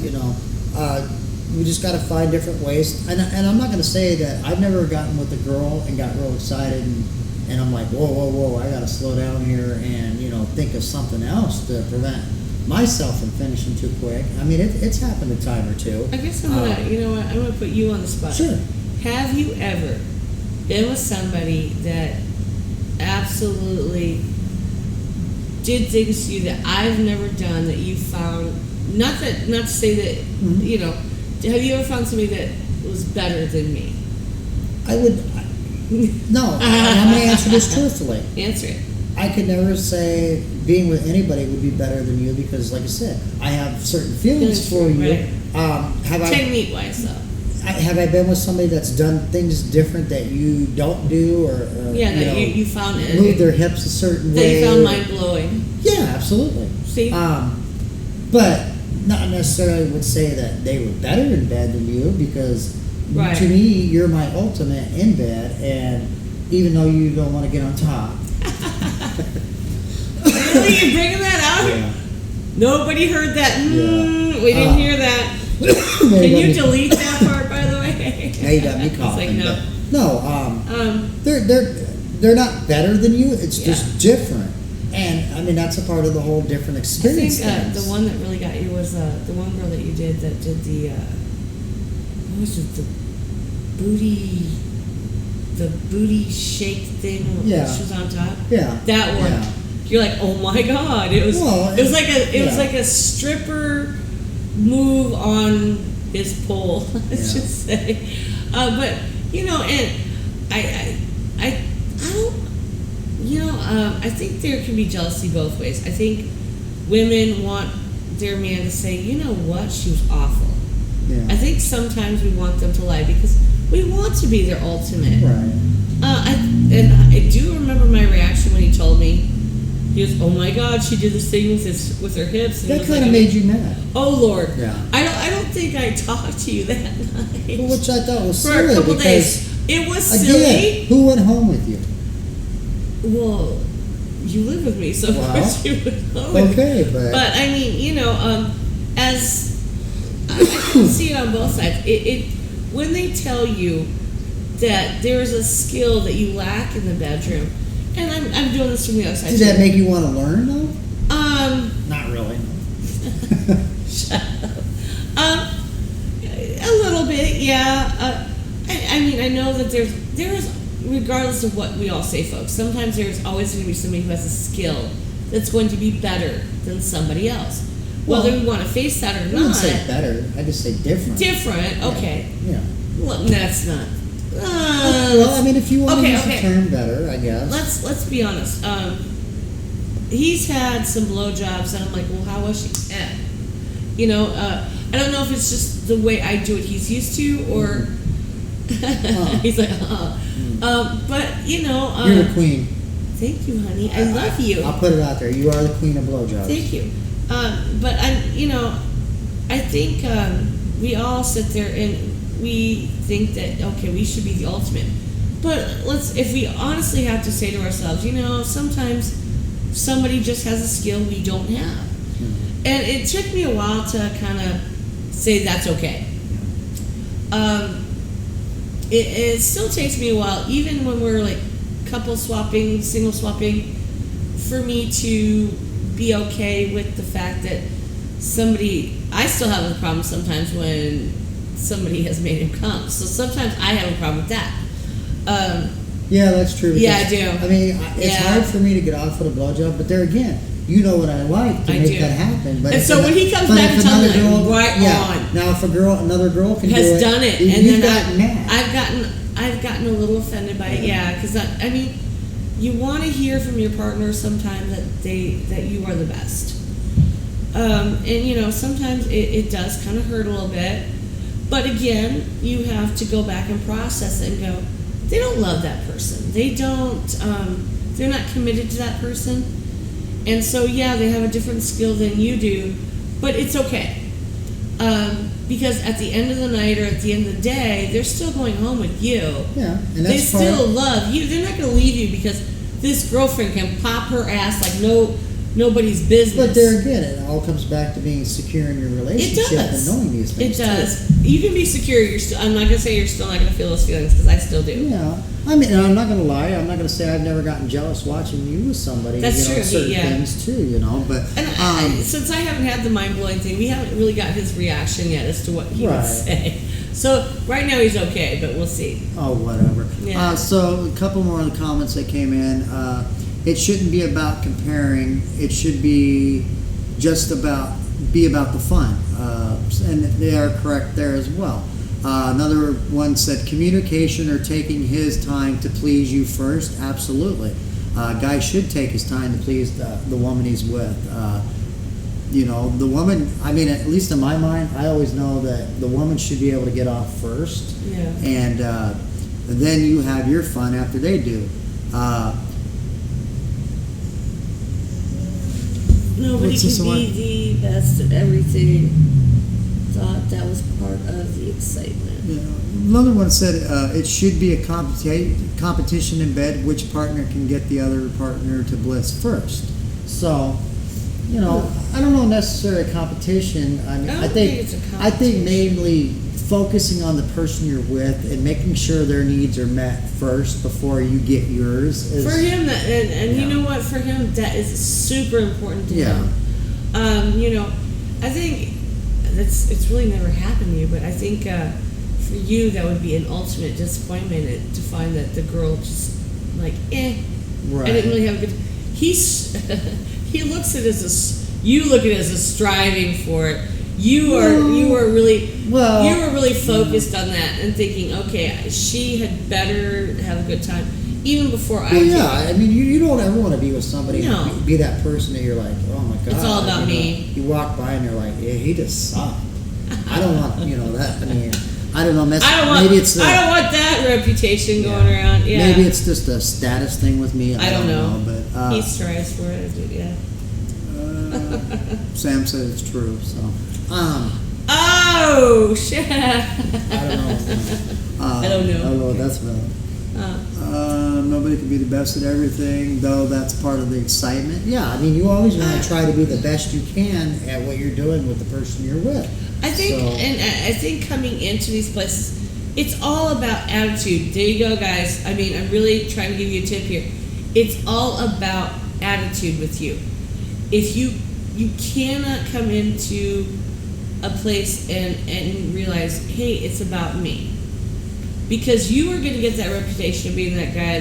we just got to find different ways. And I'm not going to say that I've never gotten with a girl and got real excited and I'm like, whoa, I got to slow down here and think of something else to prevent myself from finishing too quick. I mean, it's happened a time or two. I guess I'm gonna, I'm gonna put you on the spot. Sure. Have you ever been with somebody that absolutely did things to you that I've never done that you found? Not to say that Have you ever found somebody that was better than me? I would. No, I'm gonna answer this truthfully. Answer it. I could never say being with anybody would be better than you because, like I said, I have certain feelings for you. Right. Take meat-wise, though. Have I been with somebody that's done things different that you don't do, or you found it, move their hips a certain way? That you found mind-blowing. Yeah, absolutely. See, but not necessarily would say that they were better in bed than you because to me, you're my ultimate in bed, and even though you don't want to get on top. Really? You're bringing that out? Yeah. Nobody heard that. We didn't hear that. Can you delete that part, by the way? Now you got me coughing. It's like, they're not better than you. It's just different. And I mean, that's a part of the whole different I experience. think the one that really got you was the one girl that you did that did the what was it, the booty shake thing when Yeah. she was on top. Yeah. That one. Yeah. You're like, oh my god! It was Well, like a stripper move on his pole. Let's Yeah. just say, but and I don't. I think there can be jealousy both ways. I think women want their man to say, you know what, she was awful. Yeah. I think sometimes we want them to lie because we want to be their ultimate. Right. I do remember my reaction when he told me. He goes, "Oh my God, she did this thing with her hips." And That kind of made you mad. Oh Lord. Yeah. I don't think I talked to you that night. Well, which I thought was For silly a couple because, days. It was again, silly. who went home with you? Well, you live with me, so of Well, course you would know. Okay, but I mean, as I can see it on both sides. It when they tell you that there is a skill that you lack in the bedroom, and I'm doing this from the other side. did that make you want to learn though? Not really. Shut up. A little bit, yeah. I mean, I know that there's regardless of what we all say, folks. Sometimes there's always going to be somebody who has a skill that's going to be better than somebody else. Whether we want to face that or I not. wouldn't say better. I just say different. Different, okay. Yeah. Well, that's not. Well, I mean, if you want to use the term better, I guess. Let's be honest. He's had some blowjobs, and I'm like, well, how was she? I don't know if it's just the way I do it he's used to, or he's like, but you're the queen. Thank you, honey. I love you. I'll put it out there. You are the queen of blowjobs. Thank you. But I think we all sit there and we think that okay, we should be the ultimate. But if we honestly have to say to ourselves, sometimes somebody just has a skill we don't have. Mm-hmm. And it took me a while to kind of say that's okay. It still takes me a while, even when we're like couple swapping, single swapping, for me to be okay with the fact that I still have a problem sometimes when somebody has made him come. So sometimes I have a problem with that. Yeah, that's true. Yeah, I do. I mean, it's hard for me to get off with a blowjob, but there again, you know what I like to make that happen. But and so when he comes back and tells me, on. Now, if another girl can has done it, and then I've I've gotten a little offended by it. Yeah, because I mean, you want to hear from your partner sometimes that you are the best. And sometimes it does kind of hurt a little bit, but again, you have to go back and process it and go, they don't love that person. They don't. They're not committed to that person. And so, they have a different skill than you do, but it's okay. Because at the end of the night or at the end of the day, they're still going home with you. Yeah, and they still love you. They're not going to leave you because this girlfriend can pop her ass like nobody's business. But there again, it all comes back to being secure in your relationship and knowing these things. It does. You can be secure. I'm not going to say you're still not going to feel those feelings because I still do. Yeah. I mean, I'm not going to lie. I'm not going to say I've never gotten jealous watching you with somebody. That's true. Certain things too, But since I haven't had the mind blowing thing, we haven't really got his reaction yet as to what he would say. So right now he's okay, but we'll see. Oh, whatever. Yeah. So a couple more of the comments that came in. It shouldn't be about comparing. It should be just about the fun. And they are correct there as well. Another one said communication or taking his time to please you first. Absolutely. A guy should take his time to please the woman he's with. The woman, I mean, at least in my mind, I always know that the woman should be able to get off first. Yeah. And then you have your fun after they do. Nobody can be the best at everything. Thought that was part of the excitement. Yeah. Another one said it should be a competition in bed. Which partner can get the other partner to bliss first? So, I don't know necessarily a competition. I mean, I think it's a competition. I think mainly focusing on the person you're with and making sure their needs are met first before you get yours. For him, you know what? For him, that is super important to him. I think it's really never happened to you, but I think for you that would be an ultimate disappointment to find that the girl just like Right. I didn't really have a good. He looks at it as you look at it as a striving for it. You were really focused on that and thinking, okay, she had better have a good time even before I did. I mean, you don't ever want to be with somebody No. and be that person that you're like, oh my god, It's all about me. You walk by and you're like, yeah, he just sucked. I don't want that. I mean, I don't know. I don't want that reputation going around. Yeah. Maybe it's just a status thing with me. I don't know. But he strives for it. Yeah. Sam said it's true. So. Oh shit! I don't know. I don't know. I don't know what that's about. Nobody can be the best at everything, though that's part of the excitement. Yeah, I mean, you always want to try to be the best you can at what you're doing with the person you're with. I think coming into these places, it's all about attitude. There you go, guys. I mean, I'm really trying to give you a tip here. It's all about attitude with you. If you cannot come into a place and realize, hey, it's about me. Because you are going to get that reputation of being that guy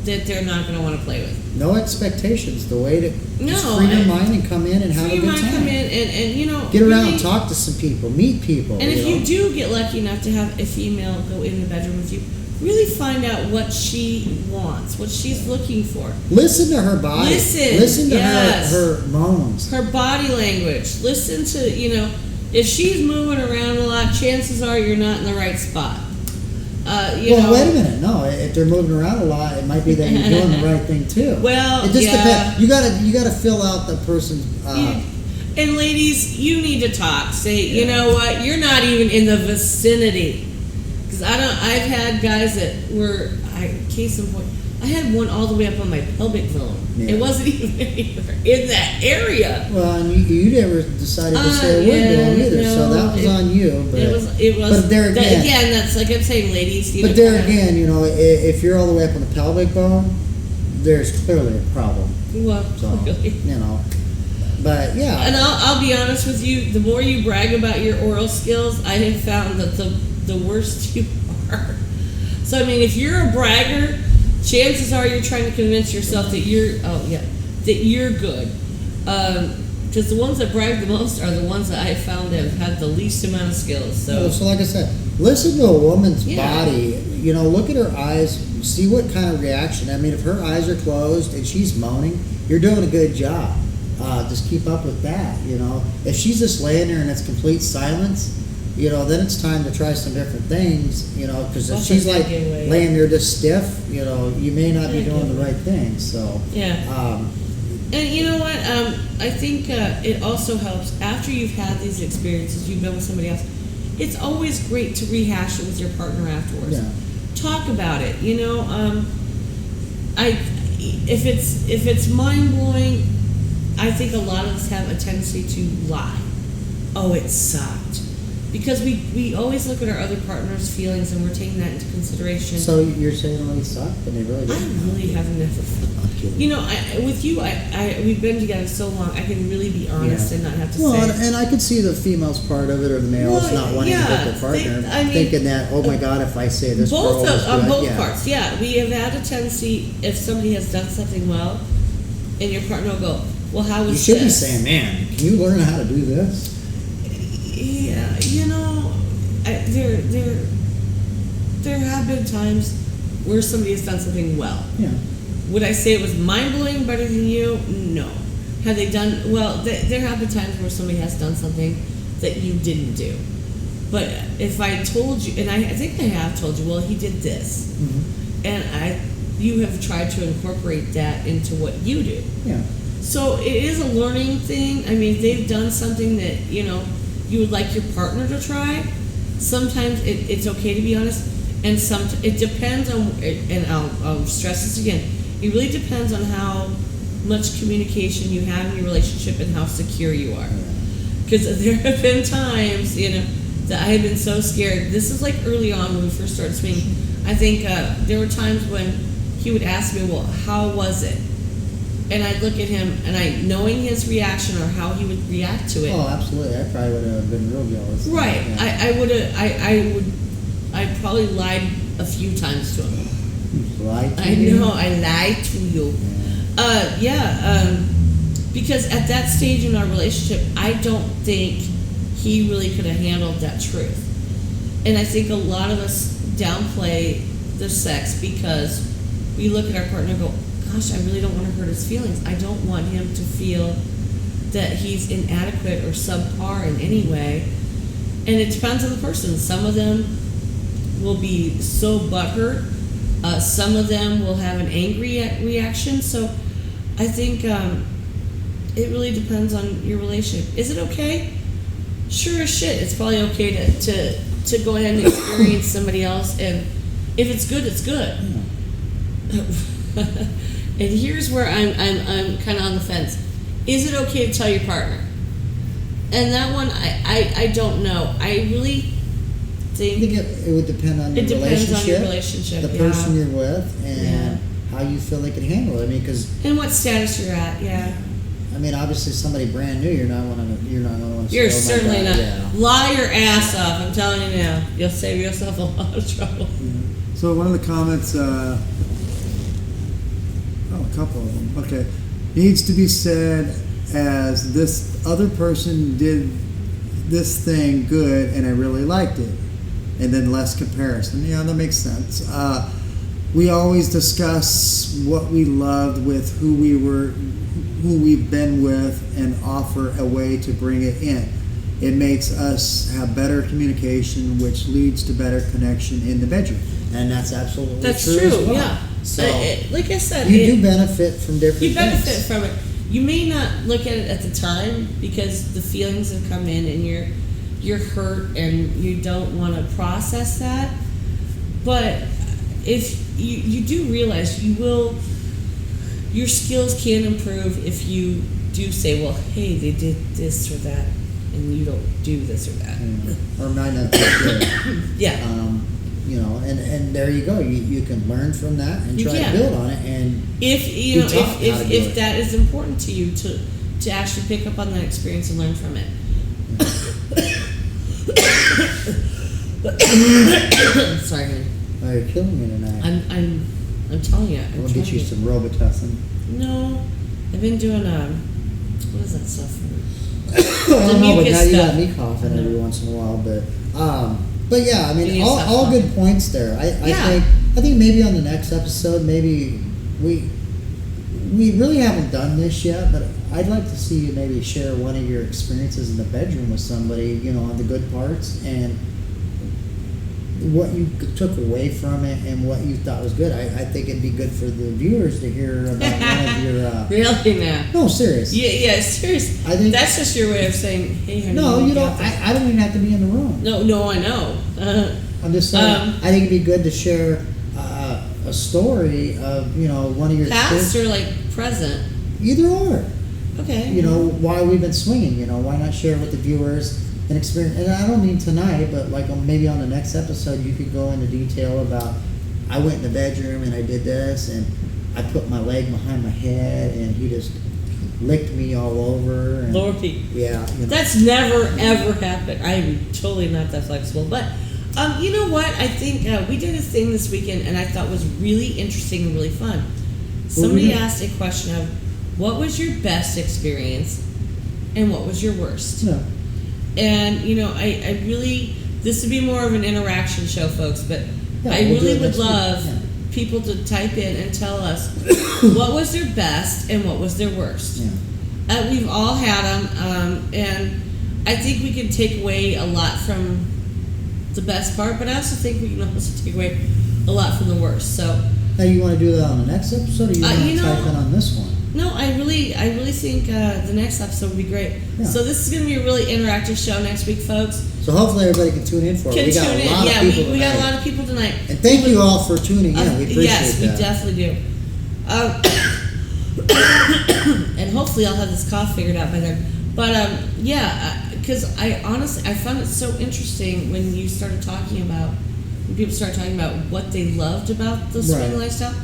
that they're not going to want to play with. No expectations. The way to just free your mind and come in and have a good time. Come in and get around and talk to some people, meet people. And if you do get lucky enough to have a female go in the bedroom with you, really find out what she wants, what she's looking for. Listen to her body. Listen to her moans. Her body language. Listen to, if she's moving around a lot, chances are you're not in the right spot. Wait a minute. No, if they're moving around a lot, it might be that you're doing the right thing too. Well, it just depends. You gotta fill out the person's. And ladies, you need to talk. Say, you know what? You're not even in the vicinity. Because I've had guys that were. Case in point, I had one all the way up on my pelvic bone. Yeah. It wasn't even anywhere in that area. Well, and you never decided to say a word to him either, so that was on you. But it was. But there again, that's like I'm saying, ladies. But there again, if you're all the way up on the pelvic bone, there's clearly a problem. Well, so, clearly. But yeah. And I'll be honest with you. The more you brag about your oral skills, I have found that the worse you are. So I mean, if you're a bragger, chances are you're trying to convince yourself that you're good. Because the ones that brag the most are the ones that I found have had the least amount of skills. So like I said, listen to a woman's body. Look at her eyes. See what kind of reaction. I mean, if her eyes are closed and she's moaning, you're doing a good job. Just keep up with that. If she's just laying there and it's complete silence, then it's time to try some different things. Because if she's like laying there just stiff, you may not be doing the right thing. So and you know what? I think it also helps after you've had these experiences. You've been with somebody else. It's always great to rehash it with your partner afterwards. Yeah. Talk about it. If it's mind blowing, I think a lot of us have a tendency to lie. Oh, it sucked. Because we always look at our other partner's feelings and we're taking that into consideration. So you're saying they suck, and they really didn't? I really have never. With you, we've been together so long. I can really be honest and not have to say. Well, and I could see the female's part of it, or the male's not wanting to hit their partner, thinking that, oh my God, if I say this, both girl is good. Both parts. Yeah, we have had a tendency if somebody has done something well, and your partner will go, well, how was this? You should be saying, man, can you learn how to do this? Yeah, there have been times where somebody has done something well. Yeah. Would I say it was mind-blowing, better than you? No. Have they done well? There have been times where somebody has done something that you didn't do. But if I told you, and I think I have told you, well, he did this, and you have tried to incorporate that into what you do. Yeah. So it is a learning thing. I mean, if they've done something that you would like your partner to try. Sometimes it's okay to be honest, and it depends on. And I'll stress this again. It really depends on how much communication you have in your relationship and how secure you are. Because there have been times, that I had been so scared. This is like early on when we first started swinging. I think there were times when he would ask me, well, how was it? And I'd look at him, and knowing his reaction or how he would react to it. Oh, absolutely. I probably would have been real jealous. Right. Yeah. I probably lied a few times to him. Lied to I you? know, I lied to you. Because at that stage in our relationship, I don't think he really could have handled that truth. And I think a lot of us downplay the sex because we look at our partner and go, gosh, I really don't want to hurt his feelings. I don't want him to feel that he's inadequate or subpar in any way. And it depends on the person. Some of them will be so butthurt. Some of them will have an angry reaction. So I think it really depends on your relationship. Is it okay? Sure as shit. It's probably okay to go ahead and experience somebody else. And if it's good, it's good. And here's where I'm kind of on the fence. Is it okay to tell your partner? And that one, I don't know. I really think it would depend on your it depends on your relationship, the person you're with, and how you feel they can handle it. I mean, because and what status you're at. Yeah. I mean, obviously, somebody brand new, you're not going to want to. You're certainly not. Yeah. Lie your ass off. I'm telling you now. You'll save yourself a lot of trouble. Yeah. So one of the comments, a couple of them. Okay, needs to be said as this other person did this thing good, and I really liked it, and then less comparison. Yeah, that makes sense. We always discuss what we loved with who we've been with, and offer a way to bring it in. It makes us have better communication, which leads to better connection in the bedroom. And that's absolutely That's true. true. As well. Yeah. So like I said, you do benefit from different you benefit things. from it. You may not look at it at the time because the feelings have come in and you're hurt and you don't want to process that. But if you do realize your skills can improve if you do say, well, hey, they did this or that, and you don't do this or that. Or might not be good. Yeah. And there you go. You can learn from that and You try can. to build on it. And If be taught how to do if it. that is important to you to actually pick up on that experience and learn from it. Sorry, honey. Oh, you're killing me tonight. I'm telling you. We'll get you some Robitussin. No, I've been doing what is that stuff for? I don't know, but now mucus you got stuff. me coughing every once in a while. But yeah, I mean, You need to stop all coughing. good points there. Yeah. I think maybe on the next episode, maybe we really haven't done this yet, but I'd like to see you maybe share one of your experiences in the bedroom with somebody, on the good parts and what you took away from it and what you thought was good. I think it'd be good for the viewers to hear about one of your. Really now? No, serious. Yeah, serious. I think That's just your way of saying, hey, honey. no, you don't. got this. I don't even have to be in the room. No, I know. I'm just saying. I think it'd be good to share a story of one of your Past experiences. or like present? Either or. Okay. Why we've been swinging. Why not share with the viewers an experience? And I don't mean tonight, but like maybe on the next episode, you could go into detail about I went in the bedroom and I did this, and I put my leg behind my head, and he just licked me all over. And, Lord Pete. Yeah. That's never ever happened. I'm totally not that flexible. But you know what? I think we did a thing this weekend, and I thought was really interesting and really fun. Somebody asked a question of, what was your best experience, and what was your worst? Yeah. And I really, this would be more of an interaction show, folks. But Yeah, I we'll do really it would next week. love Yeah. people to type in and tell us what was their best and what was their worst. Yeah. We've all had them, and I think we can take away a lot from the best part, but I also think we can also take away a lot from the worst. So, Now you want to do that on the next episode, or you want to type in on this one? no, I really think the next episode would be great. Yeah. So this is going to be a really interactive show next week, folks. So hopefully everybody can tune in for it. Can We got tune a in. lot Yeah, of people we got a tonight. lot of people tonight. And thank you all for tuning in. We appreciate yes, we that. definitely do. And hopefully I'll have this cough figured out by then. But because I honestly, I found it so interesting when people started talking about what they loved about the swing Right. lifestyle,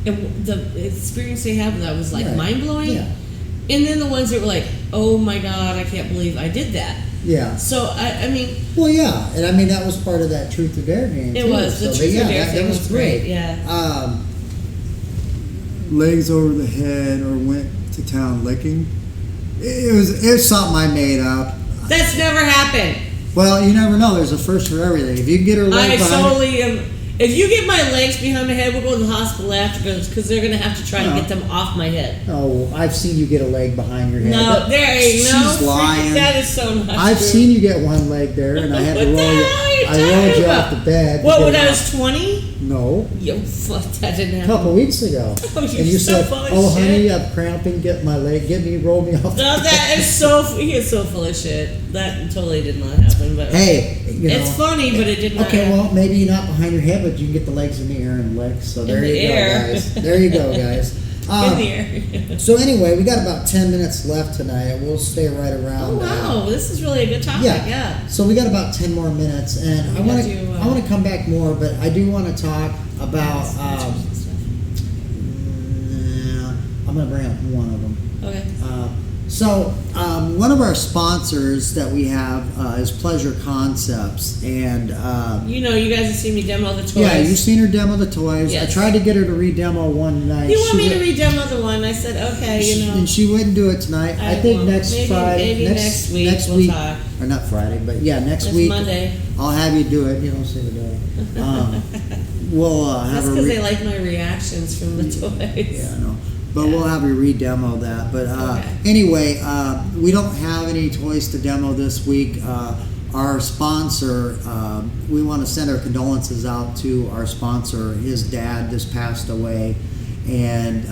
and the experience they had with that was like Right. mind blowing. Yeah. And then the ones that were like, oh my God, I can't believe I did that. Yeah. So I mean, Well, yeah, and I mean that was part of that Truth or Dare game. it too. was the So, truth but or dare that thing was was great. great. Yeah. Legs over the head or went to town licking. It was something I made up. That's never happened. Well, you never know. There's a first for everything. If you can get her leg I behind totally am. If you get my legs behind my head, we'll go to the hospital afterwards because they're going to have to try to No. get them off my head. Oh, I've seen you get a leg behind your head. No, there ain't no. She's lying. That is so not I've true. seen you get one leg there, and I had to What the roll you. hell are you I rolled talking you about? off the bed. to What, get when it I off. was 20? No, Yo, fuck, that didn't a happen. couple weeks ago. Oh, you're and you so said, full of "Oh, shit. honey, I'm cramping. Get my leg. Roll me off." No, that is so. He is so full of shit. That totally did not happen. But Hey, you know. it's funny, but it did not. Okay, happen. well, maybe not behind your head, but you can get the legs in the air and lick. So there the you air. go, guys. There you go, guys. In the air. So anyway, we got about 10 minutes left tonight. We'll stay right around. Oh wow, this is really a good topic. Yeah. So we got about 10 more minutes, and I We want got to to, I want to come back more, but I do want to talk about. I'm going to bring up one of them. Okay. So one of our sponsors that we have is Pleasure Concepts, and You know, you guys have seen me demo the toys. yeah, you've seen her demo the toys. Yes. I tried to get her to re-demo one night. You want She me to would- re-demo the one? I said, okay, you know. and she wouldn't do it tonight. I think won't. next Maybe- Friday, maybe next week we'll talk. or not Friday, but yeah, next It's week. Monday. I'll have you do it. You don't say the day. We'll have That's her. because they like my reactions from the toys. Yeah, I know. But we'll have you re-demo that. But Okay. anyway, we don't have any toys to demo this week. Our sponsor, we want to send our condolences out to our sponsor. His dad just passed away, and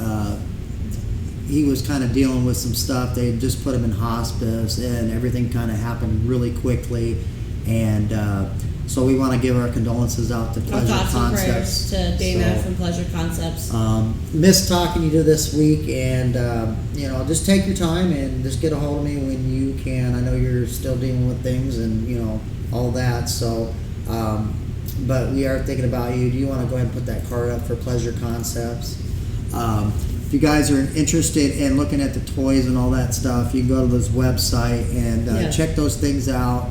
he was kind of dealing with some stuff. They just put him in hospice, and everything kind of happened really quickly. And so we want to give our condolences out to Our Pleasure thoughts and Concepts. prayers to Dana So, from Pleasure Concepts. missed talking to you this week, and just take your time and just get a hold of me when you can. I know you're still dealing with things and all that. So, but we are thinking about you. Do you want to go ahead and put that card up for Pleasure Concepts? If you guys are interested in looking at the toys and all that stuff, you can go to this website and Yeah. check those things out.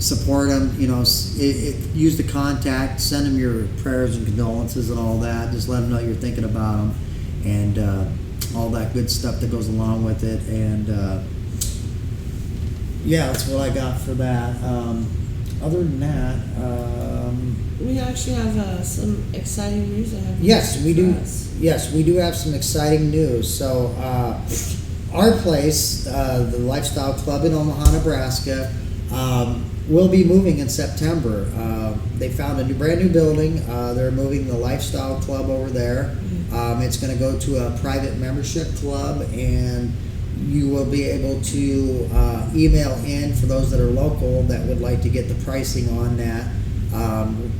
Support them, use the contact, send them your prayers and condolences and all that. Just let them know you're thinking about them and all that good stuff that goes along with it. And yeah, that's what I got for that. Other than that, We actually have some exciting news I have. yes, we for do. us. Yes, we do have some exciting news. So, our place, the Lifestyle Club in Omaha, Nebraska, will be moving in September. They found a brand new building. They're moving the Lifestyle Club over there. It's going to go to a private membership club, and you will be able to email in for those that are local that would like to get the pricing on that.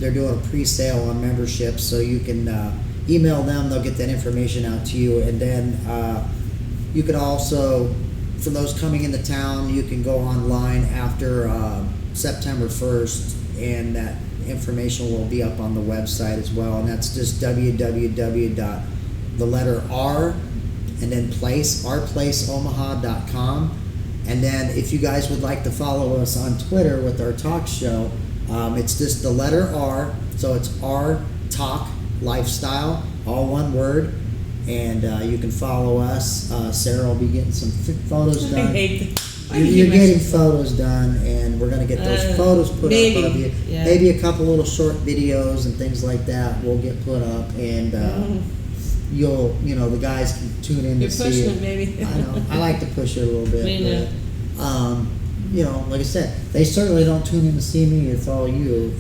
They're doing a pre-sale on memberships, so you can email them. They'll get that information out to you, and then you can also, for those coming into town, you can go online after September 1st, and that information will be up on the website as well. And that's just www.r and then ourplaceomaha.com. And then if you guys would like to follow us on Twitter with our talk show, it's just the letter R, so it's R Talk Lifestyle, all one word. And you can follow us. Sarah will be getting some photos I done. hate that. You're getting photos done, and we're going to get those photos put maybe, up of you. yeah. Maybe a couple little short videos and things like that will get put up, and the guys can tune in You're to see pushing it. it, baby. I know. I like to push it a little bit. Me too. But, like I said, they certainly don't tune in to see me. It's all you.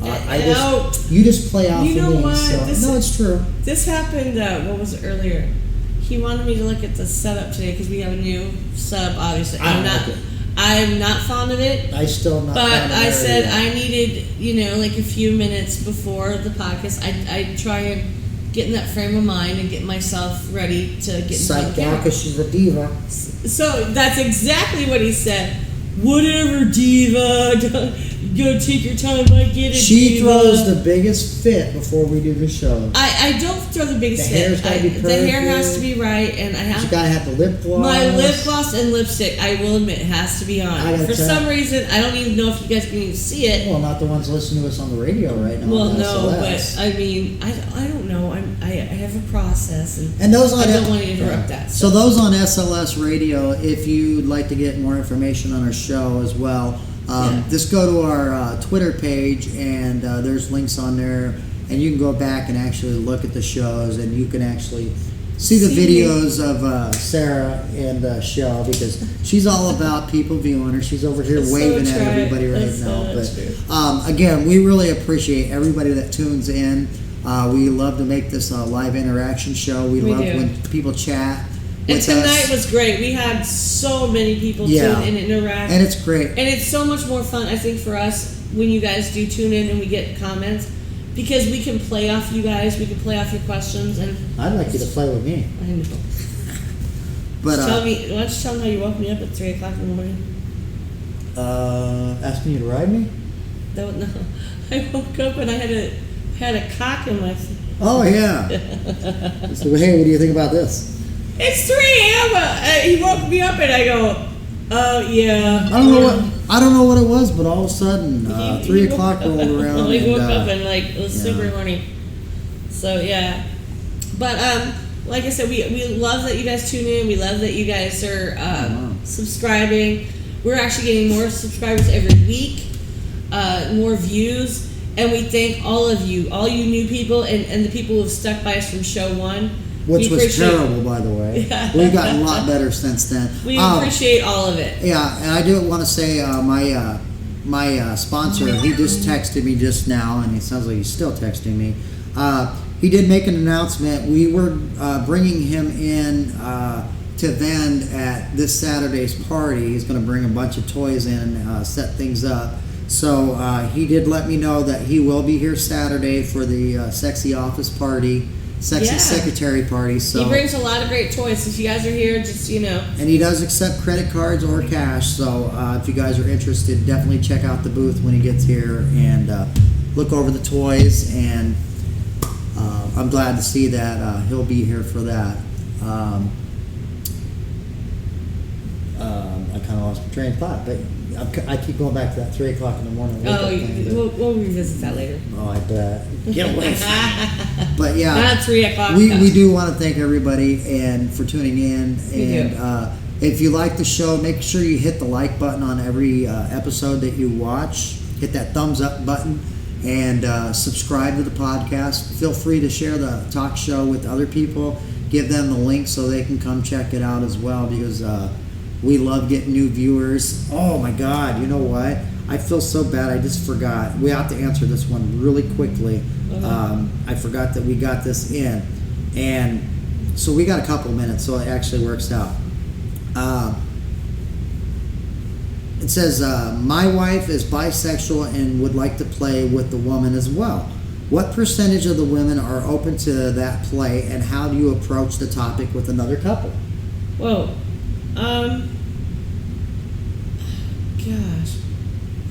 You just play off You of know me. what? So. No, it's true. This happened, what was it, earlier? He wanted me to look at the setup today because we have a new setup, obviously. I don't like it. I'm not fond of it. I still not. But fond of I it said either. I needed, like a few minutes before the podcast. I try and get in that frame of mind and get myself ready to get in front of Psyched the out camera. because she's a diva. So that's exactly what he said. whatever, diva. Go take your time. I get it. She diva. throws the biggest fit before we do the show. I don't throw the biggest The fit. hair's gotta be The hair has perfect. to be right, and I have You gotta have the lip gloss. my lip gloss and lipstick. I will admit has to be I on. gotta For tell- some reason, I don't even know if you guys can even see it. Well, not the ones listening to us on the radio right now. Well, on no, SLS. but I mean, I don't know. I have a process, and And those on I don't want to interrupt that. So those on SLS Radio, if you'd like to get more information on our show as well, just go to our Twitter page, and there's links on there, and you can go back and actually look at the shows, and you can actually see the videos of Sarah and the show, because she's all about people viewing her. She's over here That's waving so at true. everybody right That's now. so But again, we really appreciate everybody that tunes in. We love to make this a live interaction show. We love do. when people chat And with tonight us. was great. We had so many people Yeah. tune in and interact. And it's great. And it's so much more fun, I think, for us when you guys do tune in and we get comments, because we can play off you guys. We can play off your questions, and I'd like you to play with me. I know. But Why don't you tell them how you woke me up at 3 o'clock in the morning? asking you to ride me? No, I woke up and I had a cock in my. Oh yeah. So, hey, what do you think about this? It's 3 a.m. He woke me up and I go, oh yeah. I don't know what it was, but all of a sudden, He 3 woke o'clock up- rolled around. He woke and, up and like it was super yeah. horny. So yeah, but like I said, we love that you guys tune in. We love that you guys are subscribing. We're actually getting more subscribers every week, more views, and we thank all of you, all you new people, and the people who have stuck by us from show one. which We was appreciate- terrible, by the way. Yeah. We've gotten a lot better since then. We appreciate all of it. Yeah, and I do want to say my sponsor, he just texted me just now, and it sounds like he's still texting me. He did make an announcement. We were bringing him in to vend at this Saturday's party. He's going to bring a bunch of toys in and set things up. So he did let me know that he will be here Saturday for the sexy office party, sexy Yeah. secretary party. So He brings a lot of great toys. If you guys are here, just and he does accept credit cards or cash. So if you guys are interested, definitely check out the booth when he gets here and look over the toys. And I'm glad to see that he'll be here for that. I kind of lost my train of thought, but I keep going back to that 3 o'clock in the morning. Oh, wake-up thing, but- we'll revisit that later. oh, I bet. Get away from me. But yeah. Not 3 o'clock. We do want to thank everybody and for tuning in. We do. And if you like the show, make sure you hit the like button on every episode that you watch. Hit that thumbs up button and subscribe to the podcast. Feel free to share the talk show with other people. Give them the link so they can come check it out as well, because we love getting new viewers. Oh my God, you know what? I feel so bad. I just forgot. We have to answer this one really quickly. I forgot that we got this in. And so we got a couple minutes, so it actually works out. It says, my wife is bisexual and would like to play with the woman as well. What percentage of the women are open to that play, and how do you approach the topic with another couple? Whoa. Gosh.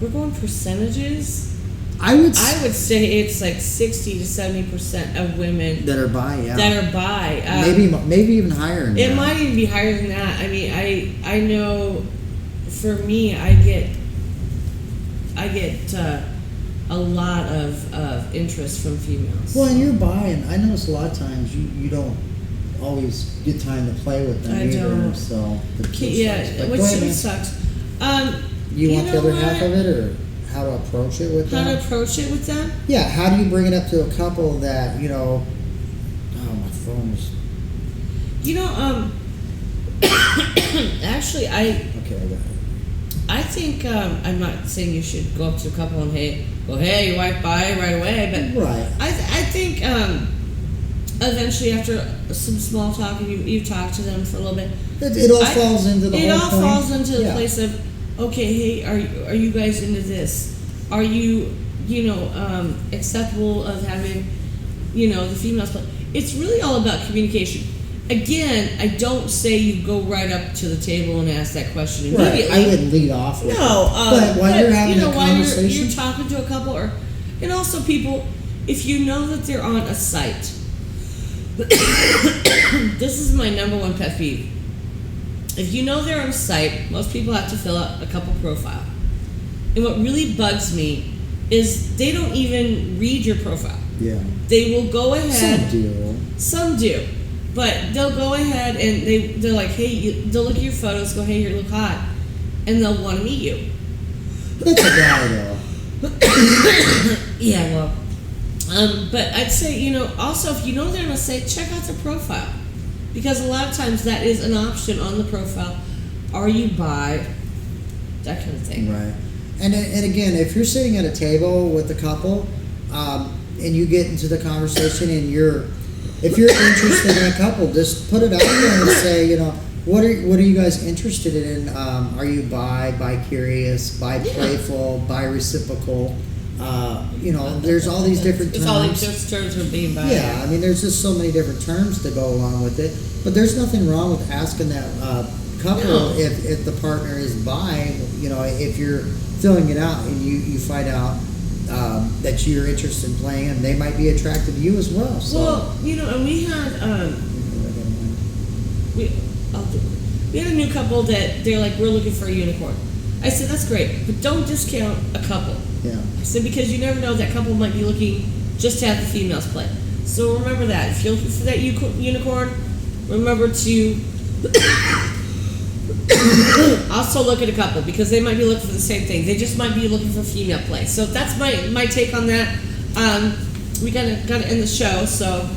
We're going percentages? I would I would say it's like 60 to 70% of women that are bi, yeah. that are bi. Maybe even higher than It that. might even be higher than that. I mean, I know for me, I get a lot of interest from females. Well, and you're bi, and I notice a lot of times you don't always get time to play with them I either. don't. So it sucks. Yeah, But which go ahead, man. sucks. You want the know other what? half of it, or how to approach it with How them? to approach it with them? Yeah, how do you bring it up to a couple that, oh, my phone is... Actually, Okay, I got it. I think I'm not saying you should go up to a couple and hey, your wife bi right away, but Right. I think eventually after some small talk and you talk to them for a little bit, It all falls into the it whole all point. falls into the Yeah. place of, okay, hey, are you guys into this? Are you acceptable of having the females play? It's really all about communication. again, I don't say you go right up to the table and ask that question Right. immediately. I wouldn't lead off with No, it. But while you're having a while conversation, you're talking to a couple, and also people, if you know that they're on a site, this is my number one pet peeve. If you know they're on a site, most people have to fill out a couple profile. And what really bugs me is they don't even read your profile. yeah, They will go ahead. some do. Some do, but they'll go ahead and they're like, hey, they'll look at your photos, go, hey, you look hot, and they'll want to meet you. That's a guy though. Yeah, well, but I'd say, also if you know they're gonna say, check out their profile, because a lot of times that is an option on the profile. Are you bi? That kind of thing. Right. And again, if you're sitting at a table with a couple, and you get into the conversation, and if you're interested in a couple, just put it out there and say, what are you guys interested in? Are you bi-curious, bi-playful, bi-reciprocal? There's all these different terms. It's all these terms for being bi. Yeah, I mean, there's just so many different terms to go along with it. But there's nothing wrong with asking that couple No. if the partner is bi. If you're filling it out and you find out that you're interested in playing, and they might be attracted to you as well. So. Well, and we had we had a new couple that they're like, we're looking for a unicorn. I said, that's great, but don't discount a couple. Yeah. I said, because you never know, that couple might be looking just to have the females play. So remember that. If you're looking for that unicorn, remember to also look at a couple, because they might be looking for the same thing. They just might be looking for female play. So that's my take on that. We gotta end the show, so.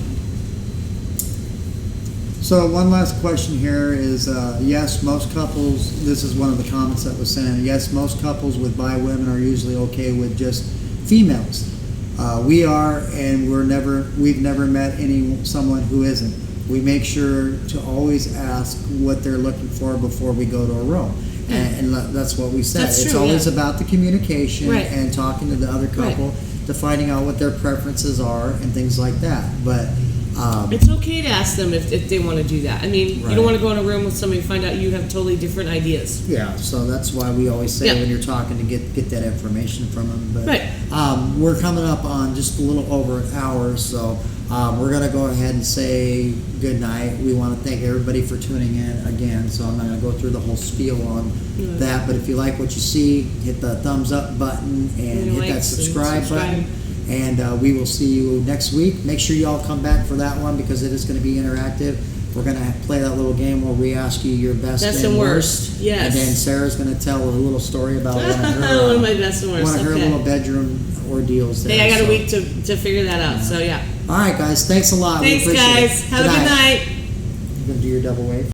So one last question here is, yes, most couples, this is one of the comments that was sent in, yes, most couples with bi women are usually okay with just females. We are, and we've never met someone who isn't. We make sure to always ask what they're looking for before we go to a room. And that's what we said. That's it's true, always yeah. about the communication Right. and talking to the other couple, to finding out what their preferences are and things like that. But It's okay to ask them if they want to do that. I mean, you Right. don't want to go in a room with somebody and find out you have totally different ideas. yeah, so that's why we always say Yeah. when you're talking to get that information from them. But Right. we're coming up on just a little over an hour, so we're going to go ahead and say good night. We want to thank everybody for tuning in again, so I'm not going to go through the whole spiel on that, but if you like what you see, hit the thumbs up button and hit that subscribe button. And we will see you next week. Make sure you all come back for that one, because it is going to be interactive. We're going to play that little game where we ask you your best and worst. Yes. And then Sarah's going to tell a little story about one of her, One of my best and worst. one of her Okay. little bedroom ordeals there. Hey, I got So- a week to figure that out, so yeah. All right, guys. Thanks a lot. Thanks, we appreciate guys. it. Have a good night. You going to do your double wave?